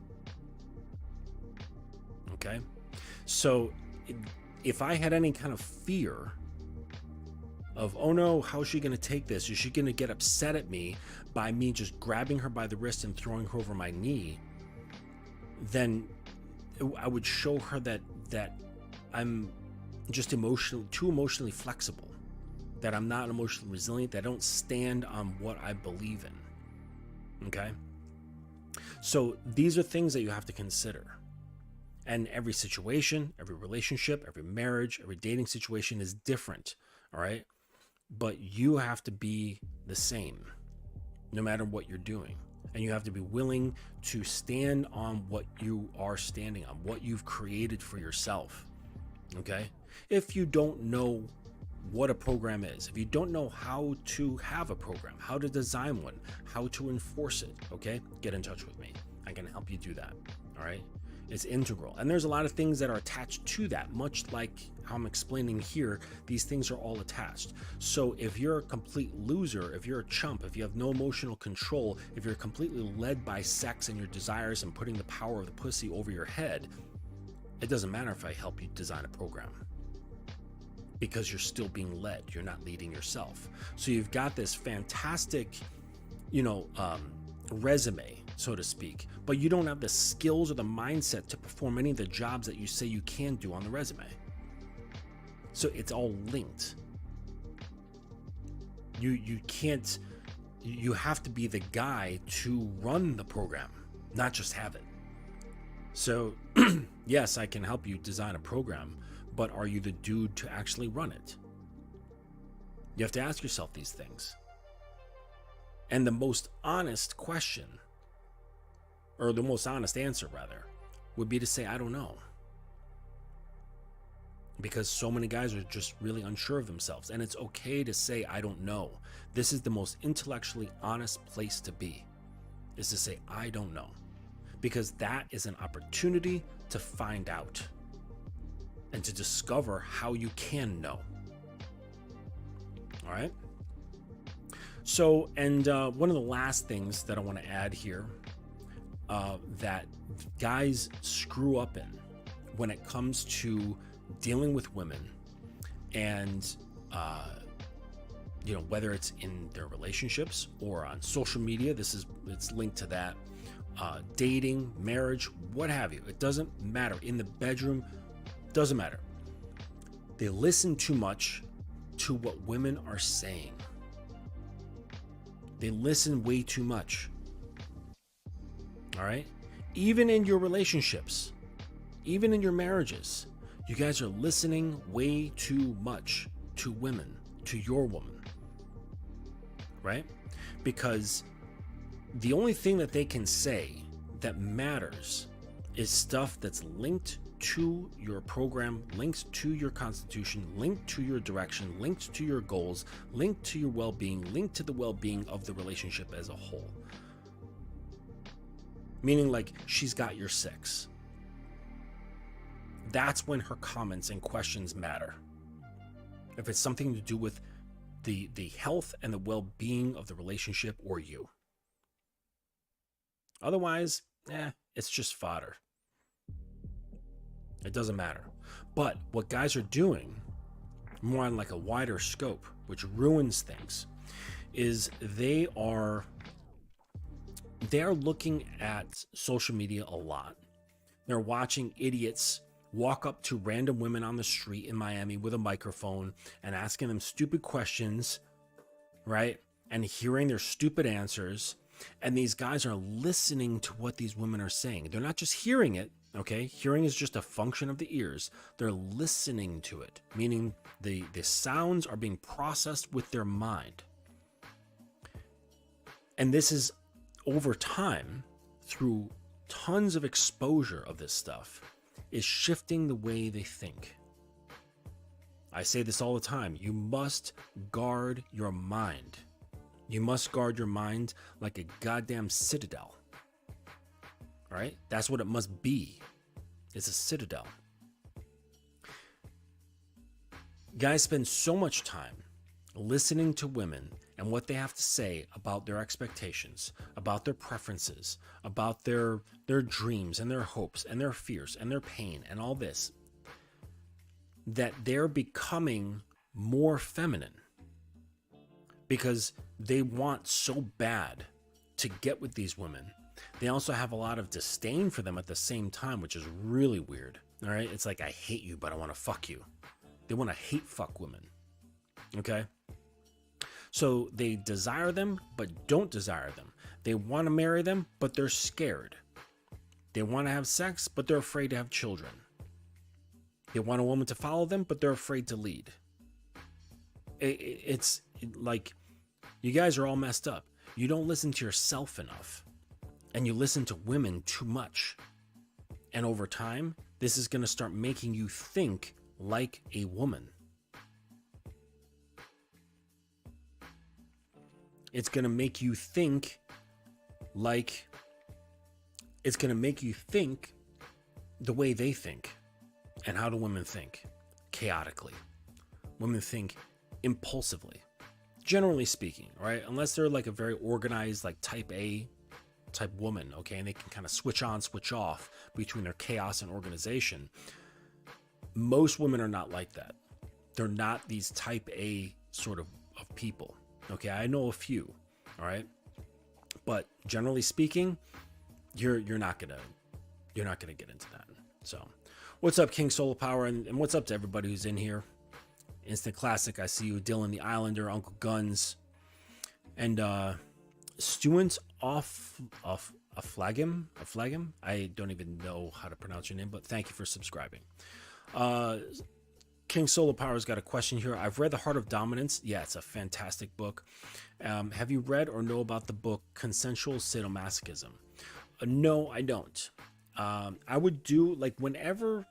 Okay? So if I had any kind of fear of, oh no, how's she going to take this? Is she going to get upset at me by me just grabbing her by the wrist and throwing her over my knee? Then I would show her that I'm just too emotionally flexible, that I'm not emotionally resilient, that I don't stand on what I believe in. Okay? So these are things that you have to consider. And every situation, every relationship, every marriage, every dating situation is different. All right? But you have to be the same no matter what you're doing. And you have to be willing to stand on what you are standing on, what you've created for yourself. Okay? If you don't know what a program is, if you don't know how to have a program, how to design one, how to enforce it, okay, get in touch with me. I can help you do that. All right? It's integral. And there's a lot of things that are attached to that, much like how I'm explaining here. These things are all attached. So if you're a complete loser, if you're a chump, if you have no emotional control, if you're completely led by sex and your desires and putting the power of the pussy over your head, it doesn't matter if I help you design a program, because you're still being led. You're not leading yourself. So you've got this fantastic, resume, so to speak, but you don't have the skills or the mindset to perform any of the jobs that you say you can do on the resume. So it's all linked. You can't, you have to be the guy to run the program, not just have it. So yes, I can help you design a program, but are you the dude to actually run it? You have to ask yourself these things. And the most honest question, or the most honest answer rather, would be to say, I don't know. Because so many guys are just really unsure of themselves. And it's okay to say, I don't know. This is the most intellectually honest place to be, is to say, I don't know. Because that is an opportunity to find out and to discover how you can know. All right? So, and one of the last things that I want to add here that guys screw up in when it comes to dealing with women, and whether it's in their relationships or on social media, it's linked to that, dating, marriage, what have you. It doesn't matter. In the bedroom, doesn't matter. They listen too much to what women are saying. They listen way too much. All right? Even in your relationships, even in your marriages, you guys are listening way too much to women, to your woman. right? Because the only thing that they can say that matters is stuff that's linked to your program, linked to your constitution, linked to your direction, linked to your goals, linked to your well-being, linked to the well-being of the relationship as a whole. Meaning, like, she's got your six. That's when her comments and questions matter. If it's something to do with the health and the well-being of the relationship or you. Otherwise, it's just fodder. It doesn't matter. But what guys are doing, more on like a wider scope, which ruins things, is they are looking at social media a lot. They're watching idiots walk up to random women on the street in Miami with a microphone and asking them stupid questions, right? And hearing their stupid answers. And these guys are listening to what these women are saying. They're not just hearing it, okay? Hearing is just a function of the ears. They're listening to it, meaning the sounds are being processed with their mind. And this is over time, through tons of exposure of this stuff, is shifting the way they think. I say this all the time. You must guard your mind. You must guard your mind like a goddamn citadel. All right? That's what it must be. It's a citadel. Guys spend so much time listening to women and what they have to say about their expectations, about their preferences, about their dreams and their hopes and their fears and their pain and all this, that they're becoming more feminine because they want so bad to get with these women. They also have a lot of disdain for them at the same time, which is really weird. All right? It's like, I hate you, but I want to fuck you. They want to hate fuck women. Okay? So they desire them, but don't desire them. They want to marry them, but they're scared. They want to have sex, but they're afraid to have children. They want a woman to follow them, but they're afraid to lead. It's like, you guys are all messed up. You don't listen to yourself enough, and you listen to women too much. And over time, this is going to start making you think like a woman. It's going to make you think like, it's going to make you think the way they think. And how do women think? Chaotically. Women think impulsively, generally speaking, right? Unless they're like a very organized, like type A type woman, okay? And they can kind of switch on, switch off between their chaos and organization. Most women are not like that. They're not these type A sort of people. Okay, I know a few, all right? But generally speaking, you're not gonna get into that. So, what's up, King Solar Power, and what's up to everybody who's in here? Instant Classic, I see you, Dylan the Islander, Uncle Guns, and Stuart off a flagim. I don't even know how to pronounce your name, but thank you for subscribing. King Solar Power's got a question here. I've read The Heart of Dominance. Yeah, it's a fantastic book. Have you read or know about the book Consensual Sadomasochism? No, I don't. I would do, like, whenever.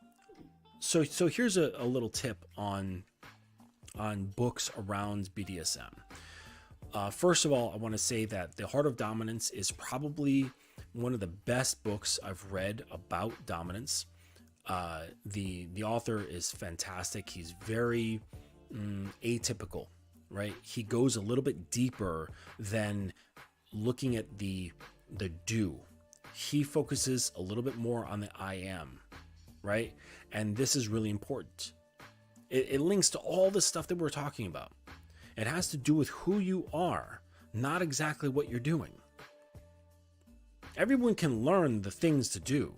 So here's a little tip on books around BDSM. First of all, I want to say that The Heart of Dominance is probably one of the best books I've read about dominance. The author is fantastic. He's very atypical, right? He goes a little bit deeper than looking at the do. He focuses a little bit more on the I am, right? And this is really important. It links to all the stuff that we're talking about. It has to do with who you are, not exactly what you're doing. Everyone can learn the things to do.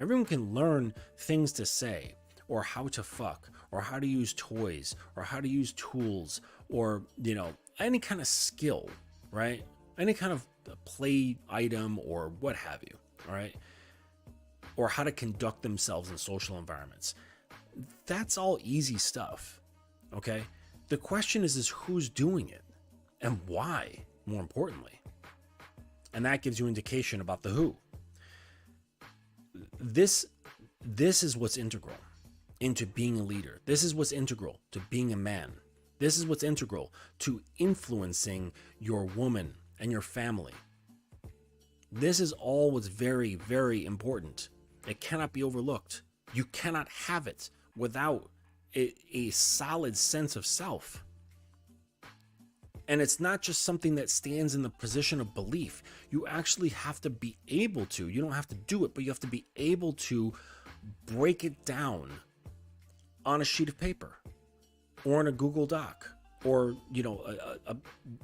Everyone can learn things to say, or how to fuck, or how to use toys, or how to use tools, or, you know, any kind of skill, right? Any kind of play item or what have you, all right? Or how to conduct themselves in social environments. That's all easy stuff, okay? The question is who's doing it and why? more importantly. And that gives you indication about the who. This is what's integral into being a leader. This is what's integral to being a man. This is what's integral to influencing your woman and your family. This is all what's very, very important. It cannot be overlooked. You cannot have it without a solid sense of self. And it's not just something that stands in the position of belief. You actually have to be able to. You don't have to do it, but you have to be able to break it down on a sheet of paper or in a Google Doc or, an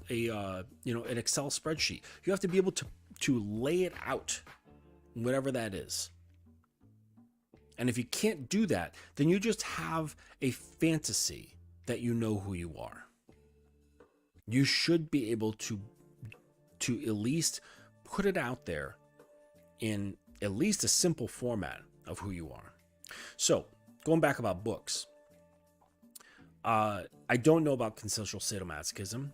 Excel spreadsheet. You have to be able to lay it out, whatever that is. And if you can't do that, then you just have a fantasy that you know who you are. You should be able to at least put it out there in at least a simple format of who you are. So, going back about books, I don't know about consensual sadomasochism,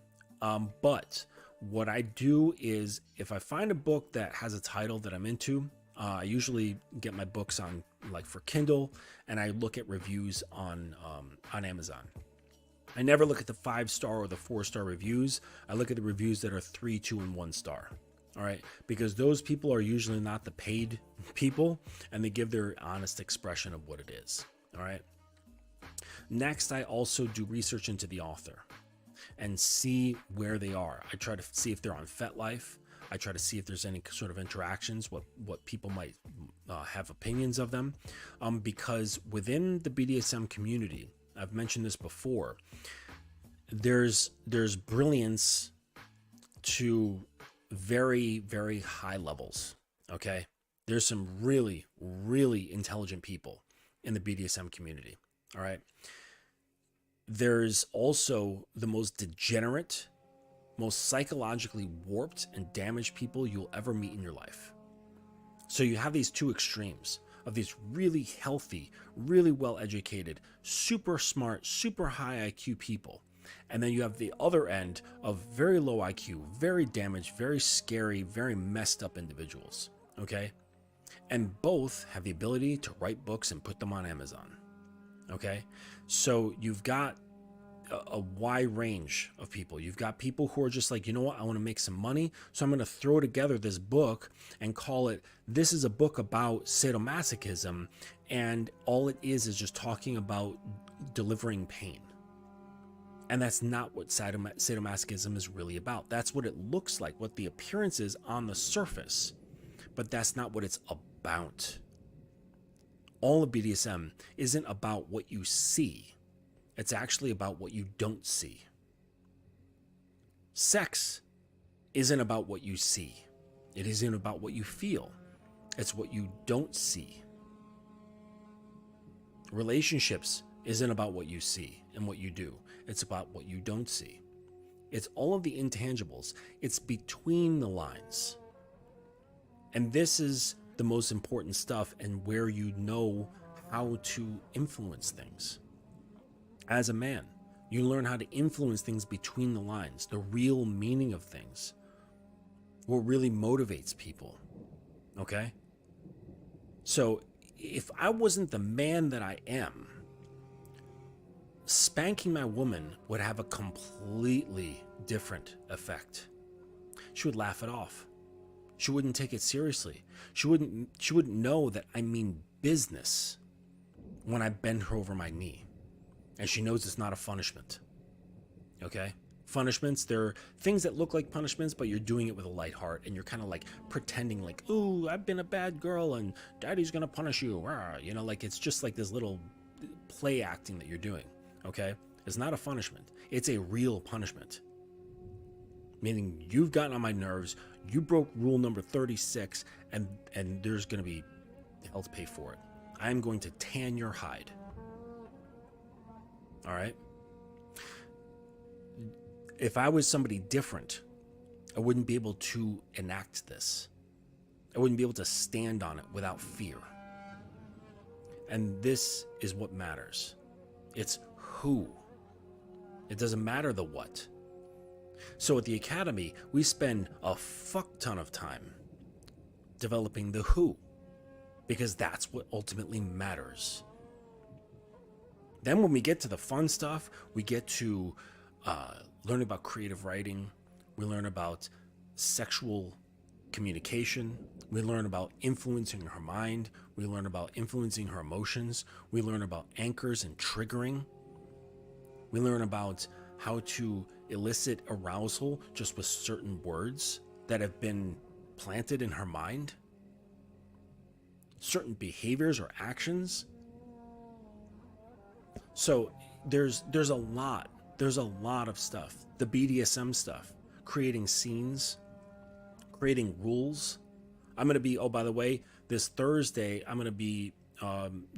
but what I do is if I find a book that has a title that I'm into, I usually get my books on for Kindle, and I look at reviews on Amazon. I never look at the 5-star or the 4-star reviews. I look at the reviews that are 3, 2, and 1 star. All right, because those people are usually not the paid people, and they give their honest expression of what it is. All right. Next, I also do research into the author and see where they are. I try to see if they're on FetLife. I try to see if there's any sort of interactions, what people might have opinions of them, because within the BDSM community, I've mentioned this before, there's brilliance to very, very high levels. Okay, there's some really, really intelligent people in the BDSM community. All right, there's also the most degenerate, most psychologically warped and damaged people you'll ever meet in your life. So you have these two extremes of these really healthy, really well-educated, super smart, super high IQ people. And then you have the other end of very low IQ, very damaged, very scary, very messed up individuals. Okay? And both have the ability to write books and put them on Amazon. Okay? So you've got a wide range of people. You've got people who are just like, you know what, I want to make some money, so I'm going to throw together this book and call it, this is a book about sadomasochism, and all it is just talking about delivering pain. And that's not what sadomasochism is really about. That's what it looks like, what the appearance is on the surface, but that's not what it's about. All of BDSM isn't about what you see. It's actually about what you don't see. Sex isn't about what you see. It isn't about what you feel. It's what you don't see. Relationships isn't about what you see and what you do. It's about what you don't see. It's all of the intangibles. It's between the lines. And this is the most important stuff and where you know how to influence things. As a man, you learn how to influence things between the lines, the real meaning of things, what really motivates people. Okay? So if I wasn't the man that I am, spanking my woman would have a completely different effect. She would laugh it off. She wouldn't take it seriously. She wouldn't know that I mean business when I bend her over my knee. And she knows it's not a punishment. Okay? Punishments, they're things that look like punishments, but you're doing it with a light heart, and you're kind of like pretending like, ooh, I've been a bad girl and daddy's gonna punish you. You know, like it's just like this little play acting that you're doing. Okay? It's not a punishment. It's a real punishment. Meaning you've gotten on my nerves, you broke rule number 36, and there's gonna be hell to pay for it. I'm going to tan your hide. All right? If I was somebody different, I wouldn't be able to enact this. I wouldn't be able to stand on it without fear. And this is what matters. It's who. It doesn't matter the what. So at the Academy, we spend a fuck ton of time developing the who, because that's what ultimately matters. Then when we get to the fun stuff, we get to learn about creative writing, we learn about sexual communication, we learn about influencing her mind, we learn about influencing her emotions, we learn about anchors and triggering, we learn about how to elicit arousal just with certain words that have been planted in her mind, certain behaviors or actions. So there's a lot of stuff. The BDSM stuff, creating scenes, creating rules. I'm going to be, oh, by the way, this Thursday, I'm going to be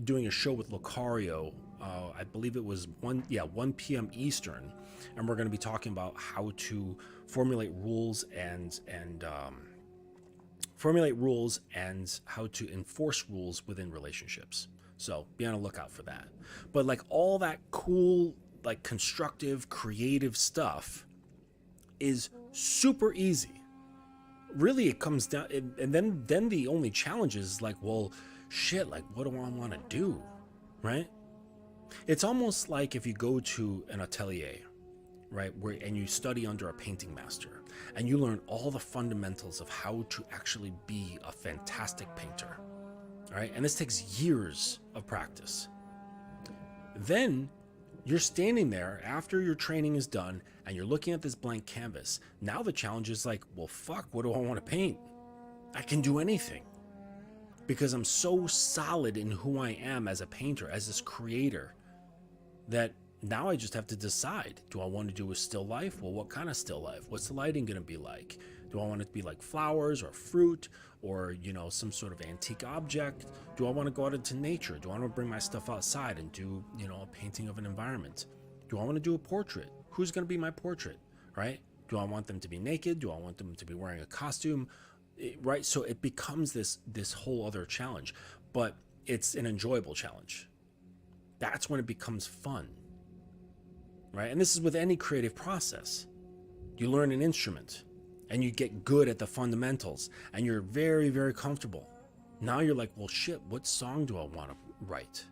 doing a show with Lucario. I believe it was 1 p.m. Eastern. And we're going to be talking about how to formulate rules and how to enforce rules within relationships. So be on the lookout for that. But like all that cool, like constructive, creative stuff is super easy. Really, it comes down, and then the only challenge is like, well, shit, like what do I want to do, right? It's almost like if you go to an atelier, right, and you study under a painting master, and you learn all the fundamentals of how to actually be a fantastic painter, right? And this takes years of practice. Then you're standing there after your training is done and you're looking at this blank canvas. Now the challenge is like, well, fuck, what do I want to paint? I can do anything because I'm so solid in who I am as a painter, as this creator, that now I just have to decide, do I want to do a still life? Well, what kind of still life? What's the lighting going to be like? Do I want it to be like flowers or fruit or, some sort of antique object? Do I want to go out into nature? Do I want to bring my stuff outside and do, a painting of an environment? Do I want to do a portrait? Who's going to be my portrait, right? Do I want them to be naked? Do I want them to be wearing a costume? Right? So it becomes this whole other challenge, but it's an enjoyable challenge. That's when it becomes fun, right? And this is with any creative process. You learn an instrument and you get good at the fundamentals and you're very, very comfortable. Now you're like, well, shit, what song do I want to write?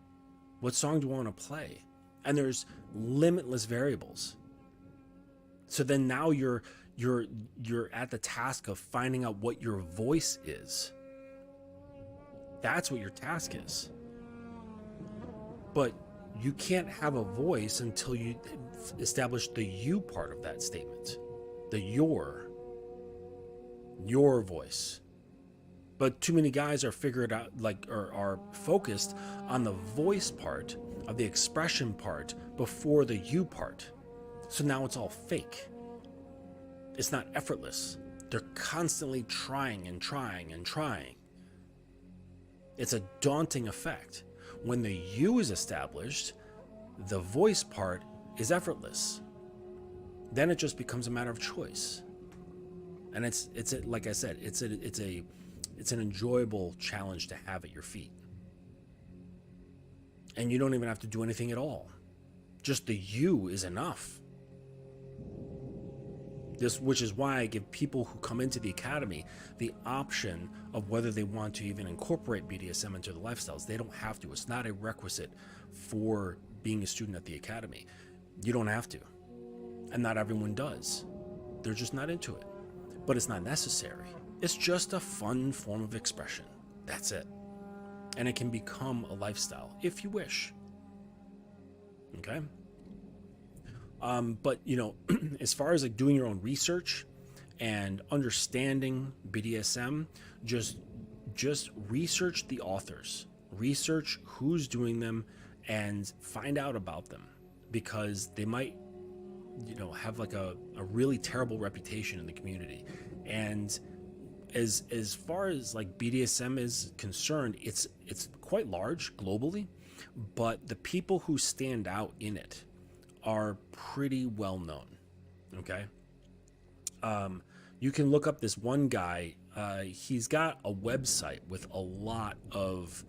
What song do I want to play? And there's limitless variables. So then now you're at the task of finding out what your voice is. That's what your task is. But you can't have a voice until you establish the you part of that statement, the your voice. But too many guys are figured out, are focused on the voice part of the expression part before the you part. So now it's all fake. It's not effortless. They're constantly trying and trying and trying. It's a daunting effect. When the you is established, the voice part is effortless. Then it just becomes a matter of choice. And it's like I said, it's an enjoyable challenge to have at your feet. And you don't even have to do anything at all. Just the you is enough. Which is why I give people who come into the Academy the option of whether they want to even incorporate BDSM into their lifestyles. They don't have to. It's not a requisite for being a student at the Academy. You don't have to. And not everyone does. They're just not into it. But it's not necessary. It's just a fun form of expression. That's it. And it can become a lifestyle if you wish. Okay? But as far as like doing your own research and understanding BDSM, just research the authors, research who's doing them, and find out about them, because they might, have like a really terrible reputation in the community. And as far as like BDSM is concerned, it's quite large globally, but the people who stand out in it are pretty well known. Okay. You can look up this one guy. He's got a website with a lot of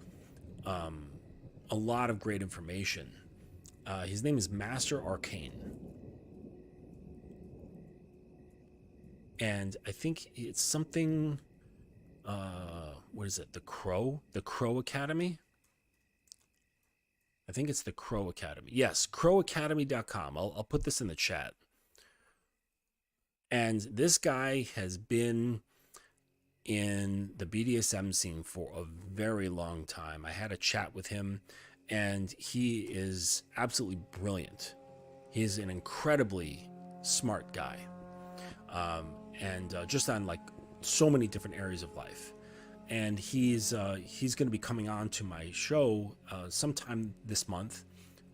great information. His name is Master Arcane. And I think it's something, what is it? The Crow Academy. I think it's the Crow Academy. Yes, crowacademy.com. I'll put this in the chat. And this guy has been in the BDSM scene for a very long time. I had a chat with him, and he is absolutely brilliant. He's an incredibly smart guy, and just on like so many different areas of life. And he's going to be coming on to my show sometime this month.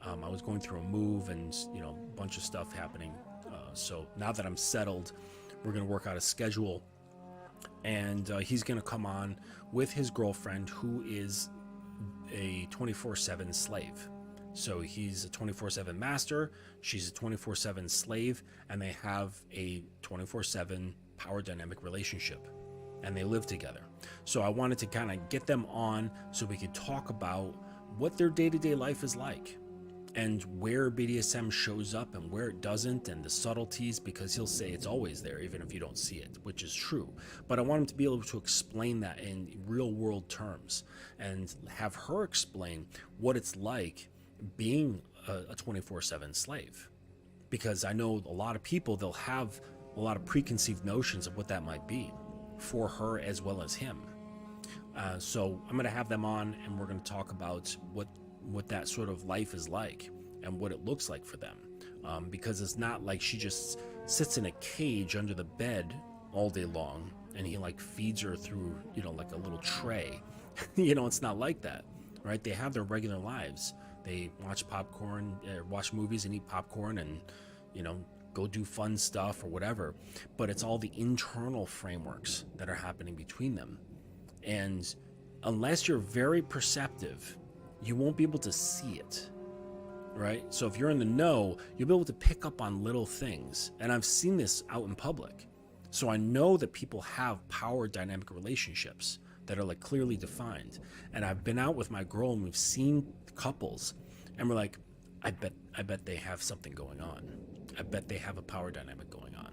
I was going through a move and a bunch of stuff happening. So now that I'm settled, we're going to work out a schedule, and he's going to come on with his girlfriend, who is a 24/7 slave. So he's a 24/7 master, she's a 24/7 slave, and they have a 24/7 power dynamic relationship, and they live together. So I wanted to kind of get them on so we could talk about what their day-to-day life is like, and where BDSM shows up and where it doesn't, and the subtleties, because he'll say it's always there even if you don't see it, which is true. But I want him to be able to explain that in real world terms, and have her explain what it's like being a 24/7 slave. Because I know a lot of people, they'll have a lot of preconceived notions of what that might be for her as well as him. So I'm going to have them on, and we're going to talk about what that sort of life is like and what it looks like for them. Because it's not like she just sits in a cage under the bed all day long and he like feeds her through, like a little tray. It's not like that, right? They have their regular lives. They watch popcorn, watch movies and eat popcorn, and, go do fun stuff or whatever. But it's all the internal frameworks that are happening between them. And unless you're very perceptive, you won't be able to see it, right? So if you're in the know, you'll be able to pick up on little things. And I've seen this out in public. So I know that people have power dynamic relationships that are like clearly defined. And I've been out with my girl and we've seen couples and we're like, I bet they have something going on. I bet they have a power dynamic going on.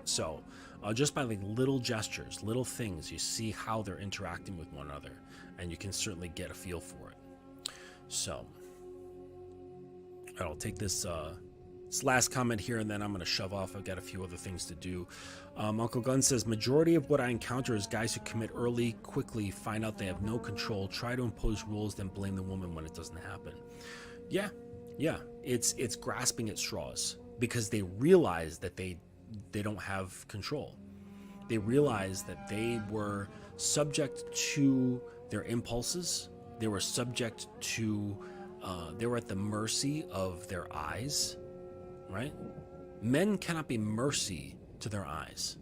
So just by like little gestures, little things, you see how they're interacting with one another, and you can certainly get a feel for it. So I'll take this last comment here, and then I'm going to shove off. I've got a few other things to do. Uncle Gunn says, majority of what I encounter is guys who commit early, quickly, find out they have no control, try to impose rules, then blame the woman when it doesn't happen. Yeah. It's grasping at straws because they realize that they don't have control. They realize that they were subject to their impulses. They were subject to, they were at the mercy of their eyes, right? Men cannot be mercy to their eyes,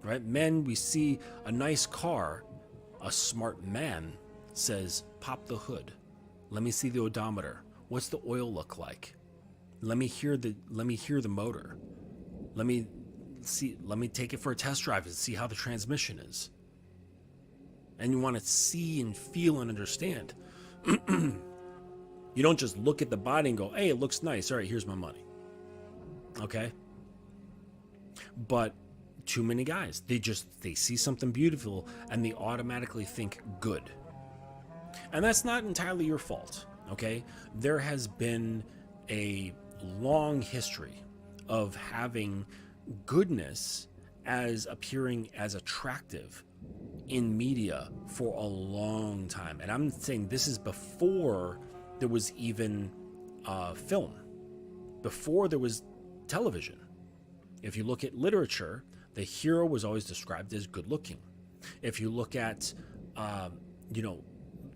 right? Men, we see a nice car, a smart man says, pop the hood. Let me see the odometer. What's the oil look like? Let me hear the motor. Let me take it for a test drive and see how the transmission is. And you want to see and feel and understand. You don't just look at the body and go, hey, it looks nice. All right, here's my money. Okay? But too many guys, they see something beautiful and they automatically think good. And that's not entirely your fault, okay? There has been a long history of having goodness as appearing as attractive in media for a long time. And I'm saying this is before there was even film, before there was television. If you look at literature, the hero was always described as good looking. If you look at,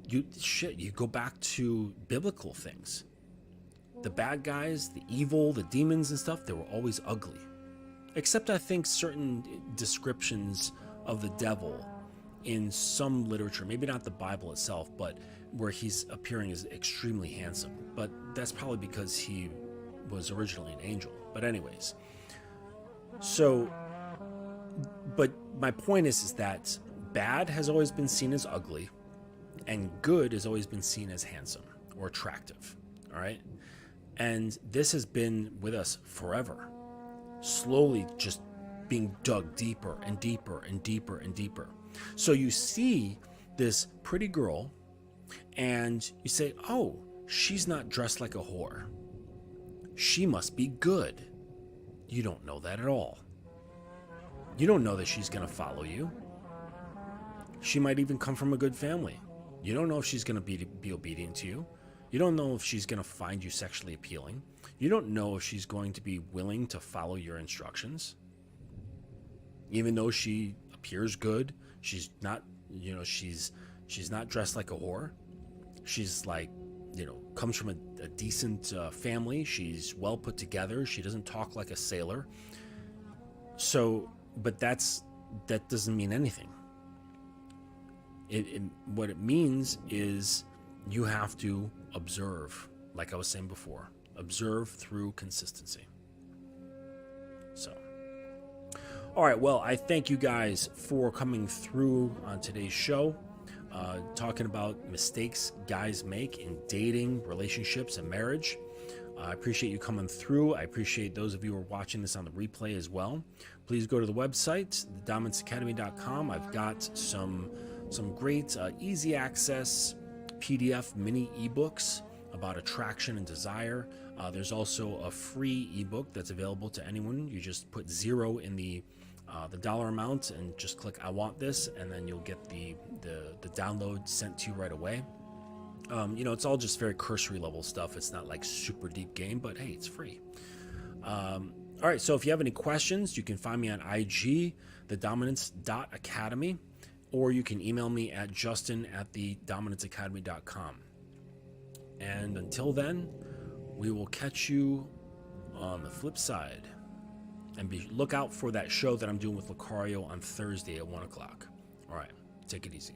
you go back to biblical things. The bad guys, the evil, the demons and stuff, they were always ugly. Except I think certain descriptions of the devil in some literature, maybe not the Bible itself, but where he's appearing as extremely handsome. But that's probably because he was originally an angel. But anyways, so, but my point is that bad has always been seen as ugly and good has always been seen as handsome or attractive, all right? And this has been with us forever. slowly just being dug deeper and deeper and deeper and deeper. So you see this pretty girl and you say, oh, she's not dressed like a whore. She must be good. You don't know that at all. You don't know that she's going to follow you. She might even come from a good family. You don't know if she's going to be obedient to you. You don't know if she's going to find you sexually appealing. You don't know if she's going to be willing to follow your instructions. Even though she appears good, she's not, she's not dressed like a whore. She's like, comes from a decent family. She's well put together. She doesn't talk like a sailor. So, but that doesn't mean anything. What it means is you have to observe, like I was saying before, observe through consistency. So, all right, well, I thank you guys for coming through on today's show, talking about mistakes guys make in dating, relationships, and marriage. I appreciate you coming through. I appreciate those of you who are watching this on the replay as well. Please go to the website, thedominancecademy.com. I've got some great easy access PDF mini ebooks about attraction and desire. There's also a free ebook that's available to anyone. You just put 0 in the dollar amount and just click I want this, and then you'll get the download sent to you right away. It's all just very cursory level stuff. It's not like super deep game, but hey, it's free. All right, so if you have any questions, you can find me on IG, thedominance.academy, or you can email me at justin@thedominanceacademy.com. And until then, we will catch you on the flip side. And look out for that show that I'm doing with Lucario on Thursday at 1 o'clock. All right, take it easy.